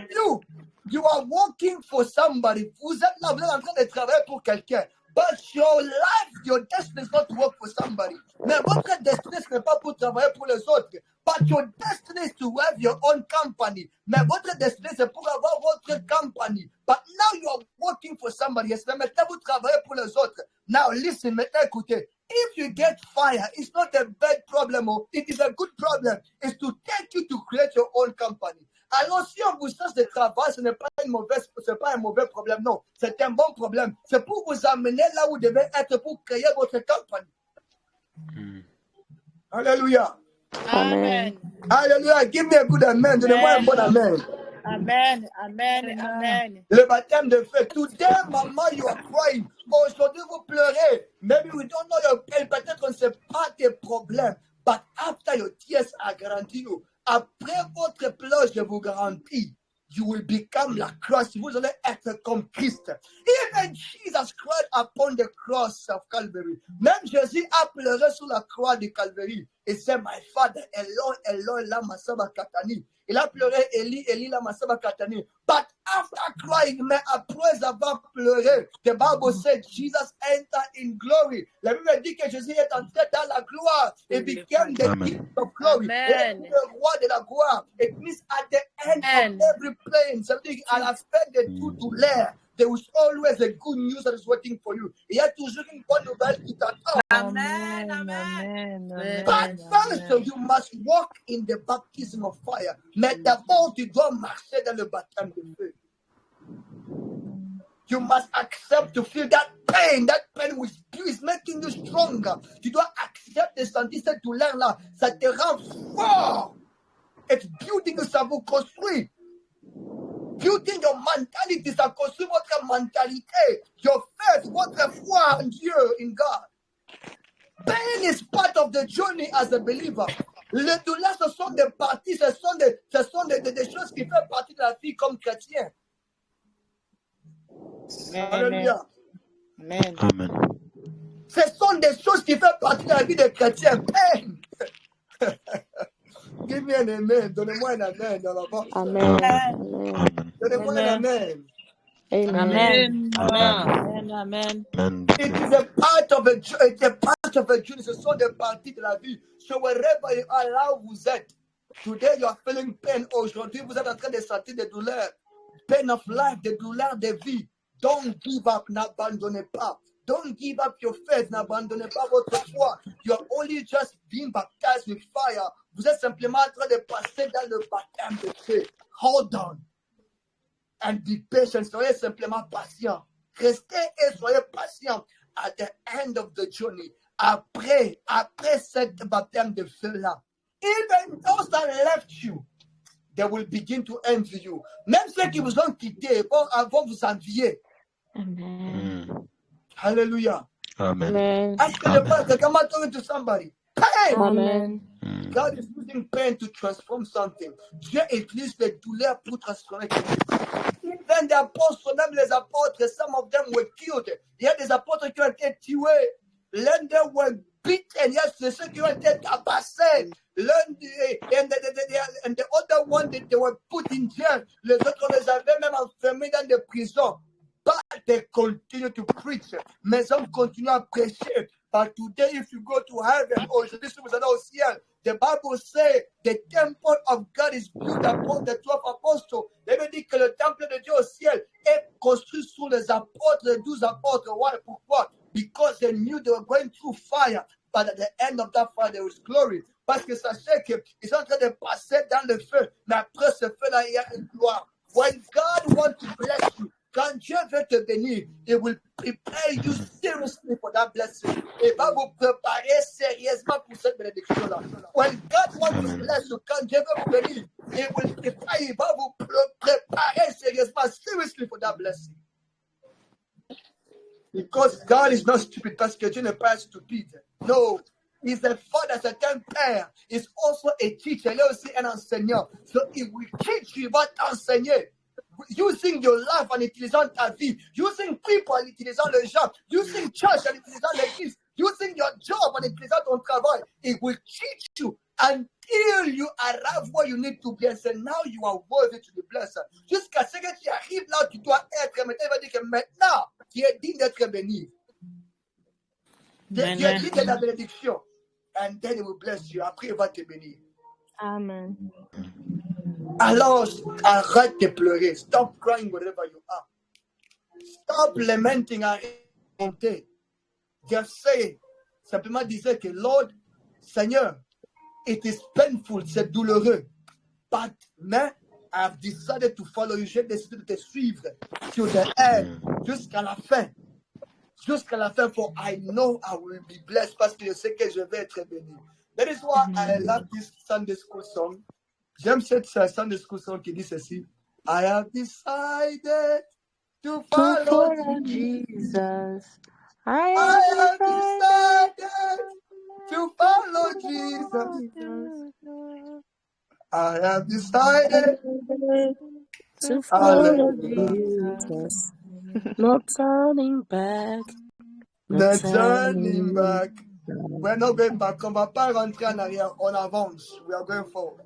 S1: you are working for somebody. Vous êtes là, vous êtes en train de travailler pour quelqu'un. But your life, your destiny is not to work for somebody. Mais votre destinée ce n'est pas pour travailler pour les autres. But your destiny is to have your own company. Mais votre destinée c'est pour avoir votre company. But now you are working for somebody. Yes, mais maintenant vous travaillez pour les autres. Now listen, maintenant écoutez. If you get fire, it's not a bad problem. It is a good problem. It's to take you to create your own company. Alors, si on vous change de travail, ce n'est pas un mauvais problème, non. C'est un bon problème. C'est pour vous amener là où vous devez être pour créer votre compagnie. Alléluia.
S2: Amen.
S1: Alléluia. Give me a good amen. Donnez-moi un bon amen.
S2: Amen. Amen. Amen.
S1: Le baptême de feu. Today, maman, you are crying. Aujourd'hui, vous pleurez. Maybe we don't know your pain. Peut-être qu'on ne sait pas tes problèmes. But after your tears are guaranteed you. Après votre pleurs, je vous garantis, you will become like Christ. Vous allez être comme Christ. Even Jesus cried upon the cross of Calvary. Même Jésus a pleuré sur la croix de Calvary. Et c'est my Father, Eloi, Eloi, lama sabachthani. Il a pleuré, Eli, Eli, lama sabachthani. But after crying, mais après avoir pleuré, the Bible said Jesus entered in glory. La Bible dit que Jésus est entré dans la gloire. Et became the King of glory. Et le roi de la gloire. It means at the end of every pain, something à la fin de toute douleur, there is always a good news that is waiting for you. Il y a toujours une bonne nouvelle qui t'attend.
S2: Amen. Amen.
S1: But first, you must walk in the baptism of fire. Mais d'abord, tu dois marcher dans le baptême de feu. You must accept to feel that pain. That pain is making you stronger. Tu dois accepter de sentir cette douleur-là. Ça te rend fort. It's building you, ça vous construit. Building your mentality, ça construit votre mentalité. Your faith, votre foi en Dieu, in God. Pain is part of the journey as a believer. Les douleurs, ce sont des parties, ce sont des choses qui font partie de la vie comme chrétien. Alléluia.
S2: Amen.
S6: Amen.
S1: Ce sont des choses qui font partie de la vie des chrétiens. Pain. Give me an amen. Donnez-moi un amen dans la voix.
S3: Amen.
S6: Amen.
S1: Donnez-moi un amen.
S3: Amen.
S2: Amen. Amen.
S6: Amen.
S1: It is a part of a journey. Ce sont des parties de la vie. So wherever you are, là où vous êtes. Today you are feeling pain. Aujourd'hui, vous êtes en train de sentir des douleurs. Pain of life, des douleurs de vie. Don't give up. N'abandonnez pas. Don't give up your faith. N'abandonnez pas votre foi. You are only just being baptized with fire. vous êtes simplement en train de passer dans le baptême de feu. Hold on. And be patient. Soyez simplement patient. Restez et soyez patient at the end of the journey. Après cette baptême de feu-là. Even those that left you, they will begin to envy you. Même ceux qui vous ont quitté vont vous envier.
S3: Amen.
S1: Hallelujah.
S6: Amen.
S3: Amen.
S1: Est-ce que je parle que come on talking to somebody? Pain.
S3: Amen.
S1: God is using pain to transform something. Dieu utilise les douleurs pour transformer quelque chose. Even the apostles, même les apôtres, some of them were killed. Il y a des apôtres qui ont été tués. L'un d'eux were beaten. Yes, c'est ceux qui ont été tabassés. And the other one, they were put in jail. Les autres, on les avait même enfermés dans des prisons. But they continue to preach. Mais on continue à prêcher. But today, if you go to heaven, aujourd'hui, si vous allez au ciel, the Bible says the temple of God is built upon the 12 apostles. Ça veut dire que le temple de Dieu au ciel est construit sur les apôtres, les 12 apôtres. Why? Pourquoi? Because they knew they were going through fire. But at the end of that fire, there was glory. Parce que sachez qu'ils sont en train de passer dans le feu. Mais après ce feu-là, il y a une gloire. When God wants to bless you, quand Dieu veut te bénir, He will prepare you seriously for that blessing. Il va vous préparer sérieusement pour cette bénédiction-là. When God wants to bless you, quand Dieu veut vous bénir, il va vous préparer sérieusement, seriously for that blessing. Because God is not stupid, parce que Dieu n'est pas stupide. No. He's a father, c'est un père. He's also a teacher. Il est aussi un enseignant. So he will teach you, il va t'enseigner. Using your life en utilisant ta vie, using people en utilisant les gens, using church en utilisant l'église, using your job en utilisant ton travail. It will teach you until you arrive where you need to be and say, now you are worthy to be blessed. Jusqu'à ce que tu arrives là où tu dois être, mais il va dire que maintenant, tu es digne d'être béni. Tu es digne de la bénédiction. And then he will bless you. Après, il va te bénir.
S3: Amen.
S1: Alors, arrête de pleurer. Stop crying wherever you are. Stop lamenting. Arrête de monter. Just say, simplement disais que, Lord, Seigneur, it is painful, c'est douloureux. But, mais, I've decided to follow you. J'ai décidé de te suivre to the end, jusqu'à la fin. Jusqu'à la fin, for I know I will be blessed, parce que je sais que je vais être béni. That is why I love this Sunday school song. J'aime cette Sunday school song qui dit ceci. I have decided to follow
S3: Jesus.
S1: I have decided to follow Jesus. I have decided
S3: To follow Jesus. No turning back.
S1: No turning back. We're not going back. On va pas rentrer en arrière. On avance. We are going forward.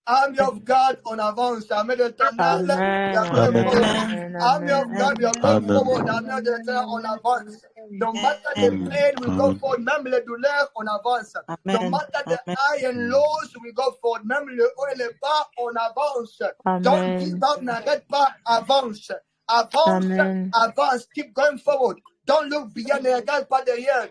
S1: Army of God, on avance. Armée de l'éternel, we are going forward. Army of God, we are going forward. Armée de l'éternel, on avance. No matter the pain, we go forward. Même les douleurs, on avance. No matter the high and lows, we go forward. Même le haut et le bas, on avance. Don't give up, n'arrête pas, avance. Avance, avance, keep going forward. Don't look behind, ne regarde pas derrière.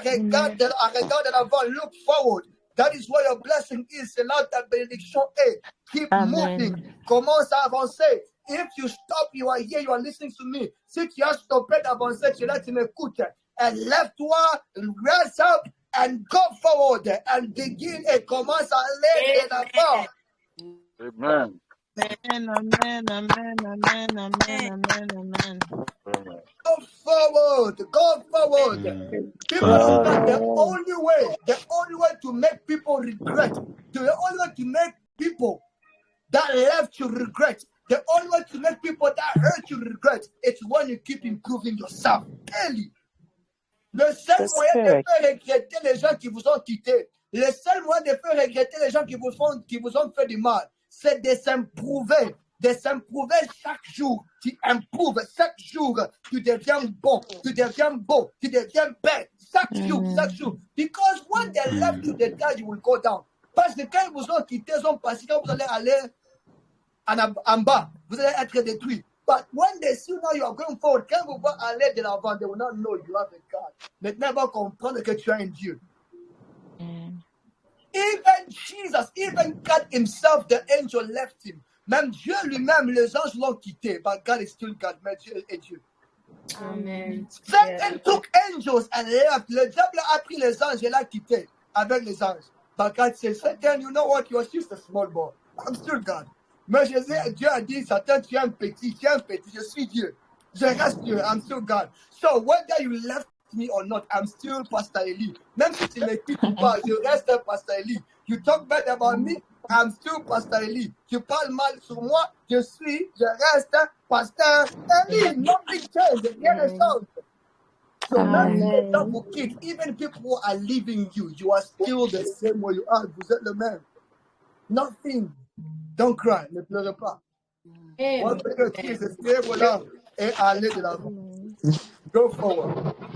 S1: Regarde de l'avant, look forward. That is where your blessing is. C'est là ta bénédiction est. Keep moving. Commence à avancer. If you stop, you are here, you are listening to me. Si tu as stoppé d'avancer, tu es là, tu m'écoutes. And lève-toi, rise up, and go forward. And begin et commence à aller de l'avant.
S6: Amen.
S2: Amen, amen, amen, amen, amen, amen.
S1: Go forward, go forward. People think that the only way to make people regret, the only way to make people that left you regret, the only way to make people that hurt you regret, it's when you keep improving yourself daily. Le seul moyen de faire regretter les gens qui vous ont quitté, le seul moyen de faire regretter les gens qui vous ont fait du mal, c'est de s'improver. De s'improver chaque jour. Tu improves chaque jour. Tu deviens bon. Tu deviens beau. Tu deviens belle. Chaque jour. Because when they left you, the guy, you will go down. Parce que quand ils vous ont quitté, ils ont passé, quand vous allez aller en bas, vous allez être détruit. But when they see now you are going forward, quand vous allez aller de l'avant, they will not know you have a God. Maintenant, ils vont comprendre que tu as un Dieu. Even Jesus, even God himself, the angel left him. Même Dieu lui-même, les anges l'ont quitté. But God is still God. Mais Dieu est Dieu.
S3: Amen.
S1: Satan took angels and left. Le diable a pris les anges et l'a quitté avec les anges. But God said, Satan, you know what? You are just a small boy. I'm still God. Mais Dieu a dit, Satan, tu es un petit, je suis Dieu. Je reste Dieu, I'm still God. So whether you left me or not, I'm still Pastor Eli. Même si tu ne me quittes pas, je reste Pastor Eli. You talk bad about me, I'm still Pastor Eli. Tu parles mal sur moi, je reste Pasteur Eli. Nothing changed. Rien ne change. So même si les gens vous quittent, even people who are leaving you, you are still the same way you are. Vous êtes le même. Nothing. Don't cry. Ne pleure pas. Votre crise est stable là et allez de l'avant. Go forward.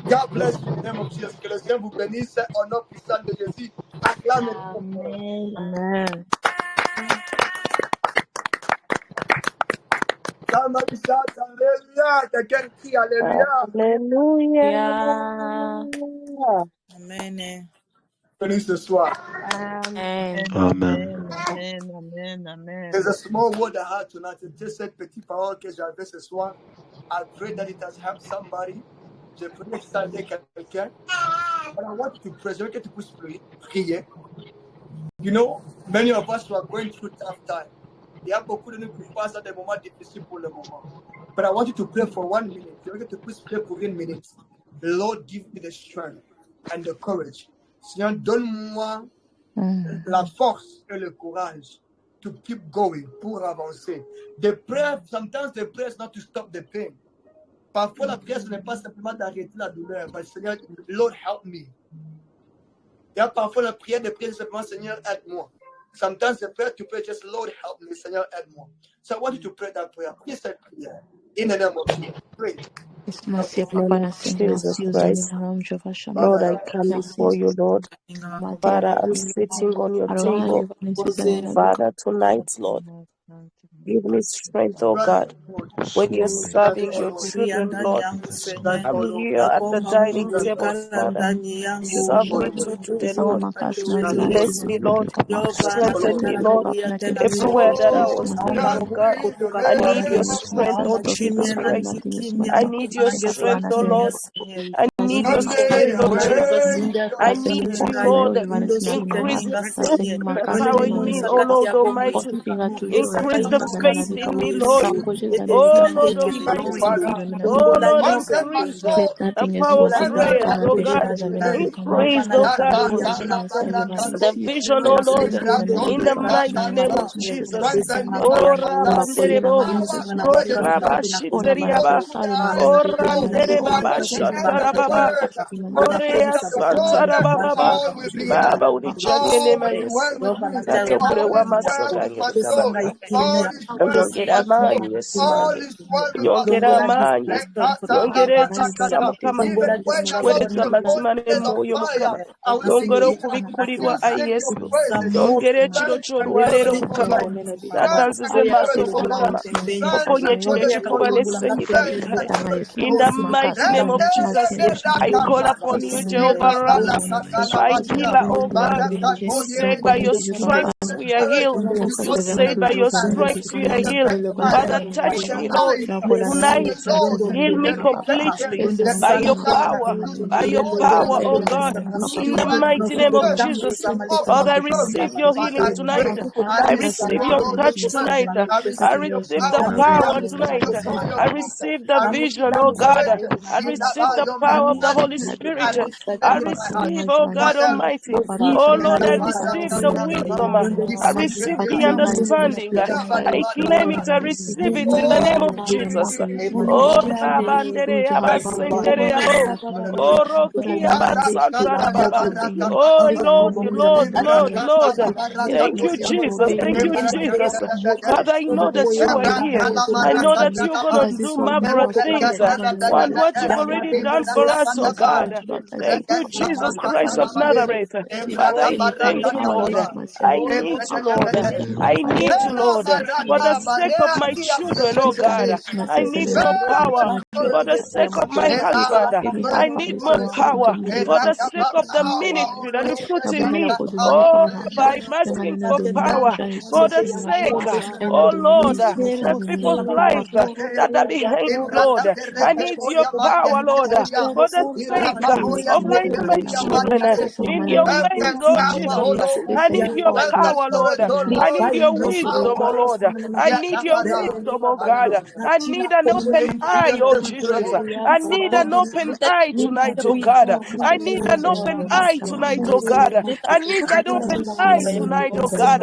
S1: God bless you in the name of Jesus. Que le Seigneur vous bénisse au nom puissant de Jésus. Acclamez.
S3: Amen.
S1: Somebody shout Alléluia. Quelqu'un crie Alléluia.
S3: Hallelujah.
S2: Amen.
S1: Bénis ce soir.
S3: Amen.
S2: Amen. Amen. Amen. Amen.
S1: There's a small word I had tonight. It's just cette petite parole que j'avais ce soir. I pray that it has helped somebody. Je prie que ça aide quelqu'un. But I want you to pray. Je veux que tu puisses prier. You know, many of us are going through tough time. Il y a beaucoup de nous qui passent à des moments difficiles pour le moment. But I want you to pray for 1 minute. Je veux que tu puisses prier pour 1 minute. Lord, give me the strength and the courage. Seigneur, donne-moi la force et le courage to keep going, pour avancer. The prayer, sometimes the prayer is not to stop the pain. Parfois, la prière, ce n'est pas simplement d'arrêter la douleur, mais Seigneur, Lord, help me. Il y a parfois la prière de prière, simplement, Seigneur, aide-moi. Sometimes the prayer to pray, just Lord, help me, Seigneur, aide-moi. So I want you to pray that prayer. Pray that prayer. In the name of Jesus. Pray.
S3: Jesus Christ. Lord, I come before you, Lord. Father, I'm sitting on your table. Father, tonight, Lord, give me strength, oh God. When you're serving your children, Lord, I'm here at the dining table, Father. Serve me today, Lord. Bless me, Lord. Strengthen me, Lord. Everywhere that I was weak, oh God, I need your strength, oh Jesus Christ. I need your strength, oh Lord. I need your strength, oh Jesus. I need you, Lord. Increase the power in me, oh Lord Almighty. Increase the faith in me, Lord. Oh Lord Almighty. Oh Lord, increase the power of prayer, oh God. Increase, oh God, the vision, oh Lord, in the mighty name of Jesus. Oh Rabanderebo, oh Rabashitariaba, oh Randereba Shatarababa, Korea Santarababa, Baba ulichanie neema Yesu, natokure maso ganye kabaka. Nyongera amaanyi Yesu wange, nyongera amaanyi, nyongera ekisa Mukama, weereza amazima n'emwoyo Mukama, nyongera okubikkulirwa ayi Yesu, nyongera ekiro ky'olwaleero Mukama, natanzize maaso go Mukama, oponye kino ekifuba ne ssenyiga bikale. In the mighty name of Jesus, I call upon you, Jehovah Rapha, my healer, oh God. You said by your stripes we are healed. You said by your stripes we are healed. Father, touch me, Lord, tonight. Heal me completely by your power, oh God. In the mighty name of Jesus, Father, I receive your healing tonight. I receive your touch tonight. I receive the power tonight. I receive the vision, oh God. I receive the power of the Holy Spirit. I receive, oh God Almighty. Oh Lord, I receive the wisdom. I receive the understanding. I claim it. I receive it in the name of Jesus. Oh Rabandere Abasendere Abo. Oh Roki Abasantara Baba. Oh Lord. Thank you, Jesus. Thank you, Jesus. Father, I know that you are here. I know that you're going to do marvelous things. And what you've already done for us, oh God. Thank you, Jesus Christ of Nazareth. Father, I thank you, Lord. I need need you, Lord. I need you, Lord. For the sake of my children, oh God. I need more power. For the sake of my husband, I need more power. For the sake of the ministry that you put in me, oh, I'm asking for power. For the sake, oh Lord, the people's lives that are behind, Lord. I need your power, Lord. For the sake of my children in your ways, oh Jesus. I need your power, Lord. I need your wisdom, oh Lord. I need your wisdom, oh God. I need an open eye, oh Jesus. I need an open eye tonight, oh God. I need an open eye tonight, oh God. I need that open eye tonight, oh God.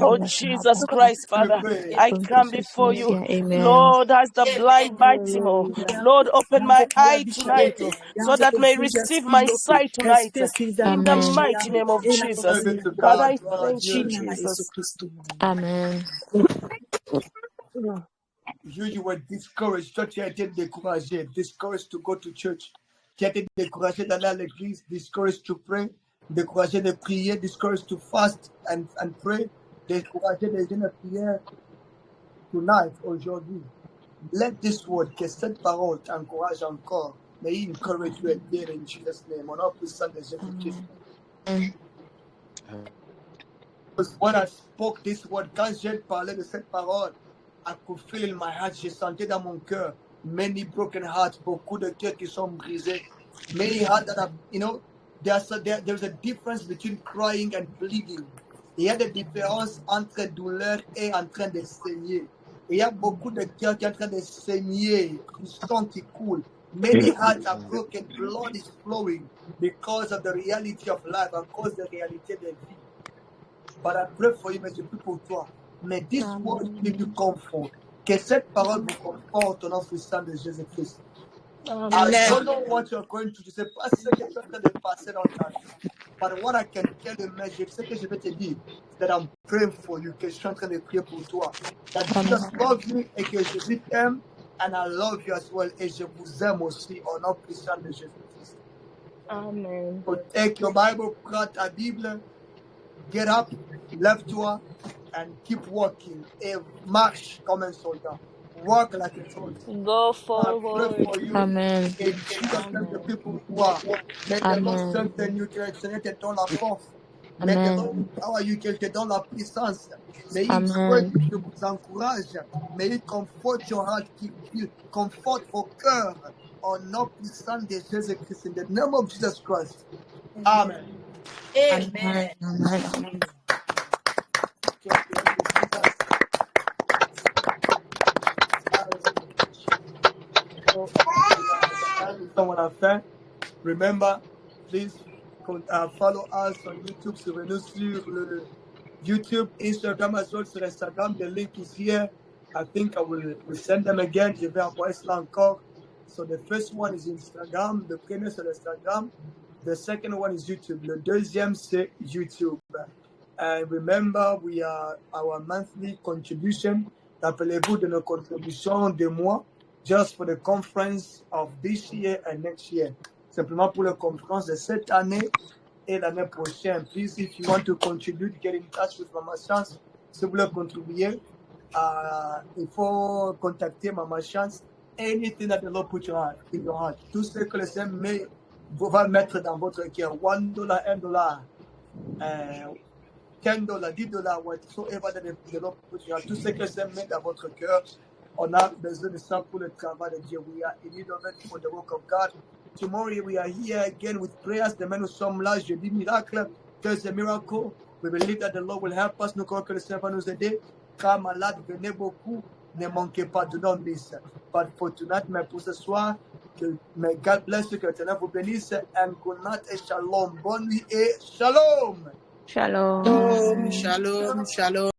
S3: Oh Jesus Christ, Father, I come before you, Lord, as the blind Bartimaeus. Lord, open my eye tonight, so that may receive my sight tonight. In the mighty name of Jesus, Father, I thank you, Jesus.
S5: Amen.
S1: You were discouraged, toi tu as été découragé, discouraged to go to church. Tu as été découragé d'aller à l'église, discouraged to pray, découragé de prier, discouraged to fast and pray, découragé de jeûner prière tonight, aujourd'hui. Let this word, que cette parole t'encourage encore. May he encourage you again in Jesus' name. Au nom puissant de Jésus-Christ. When I spoke this word, quand j'ai parlé de cette parole, I could feel in my heart, j'ai senti dans mon cœur, many broken hearts, beaucoup de cœurs qui sont brisés. Many hearts that are, you know, there's a difference between crying and bleeding. Il y a des différences entre douleur et en train de saigner. Il y a beaucoup de cœurs qui sont en train de saigner, du sang qui coule. Many hearts are broken, blood is flowing because of the reality of life, because of the reality de vie. But I pray for you, mais je prie pour toi. Mais this word give you comfort. Que cette parole vous conforte au nom puissant de Jésus-Christ. I don't know what you're going to do. Je sais pas ce que tu es en train de passer dans ta vie. But what I can tell you, mais je sais que je vais te dire, that I'm praying for you, que je suis en train de prier pour toi. That Jesus loves you et que Jésus t'aime, and I love you as well, et je vous aime aussi au nom puissant de Jésus-Christ.
S3: Amen.
S1: So take your Bible, prends ta Bible, get up, lève-toi, and keep walking. Et marche comme un soldat. Walk like a soldier.
S3: Go
S1: I pray
S3: forward.
S1: for you.
S5: Amen.
S1: Et Jesus name the people who are. May the Lord
S5: Amen.
S1: strengthen you, que le Seigneur te donne la force. May the
S5: Amen.
S1: Lord empower you, qu'il te donne la puissance. May He
S5: Amen.
S1: encourage you, qu'il vous encourage. May He comfort your heart, qu'il comfort vos cœurs. Au nom puissant de Jésus-Christ. In the name of Jesus Christ. Amen.
S5: Amen. Amen.
S1: Someone a fait. Remember, please follow us on YouTube. Suivez-nous sur le YouTube, Instagram as well. Sur Instagram, the link is here. I think I will send them again. Je vais envoyer cela encore. So the first one is Instagram. Le premier c'est Instagram. The second one is YouTube. Le deuxième c'est YouTube. And remember, we are our monthly contribution. Rappelez-vous de nos contributions de mois, just for the conference of this year and next year. Simplement pour la conférence de cette année et l'année prochaine. Please, if you want to contribute, get in touch with Mama Chance. Si vous voulez contribuer, il faut contacter Mama Chance. Anything that the Lord put in your heart. Tout ce que le Seigneur va mettre dans votre cœur. $1, $1. $10, $10, whatsoever that the Lord put in your heart. Tout ce que le Seigneur met dans votre cœur. On a besoin de ça pour le travail de Dieu. We are in need of it for the work of God. Tomorrow we are here again with prayers. Demain nous sommes là, jeudi miracle. Thursday miracle. We believe that the Lord will help us. Nous croyons que le Seigneur va nous aider. Car malade, venez beaucoup. Ne manquez pas de non miss. But for tonight, mais pour ce soir, may God bless you, que le Seigneur vous bénisse. And good night et shalom. Bonne nuit et shalom.
S5: Shalom.
S2: Shalom, shalom.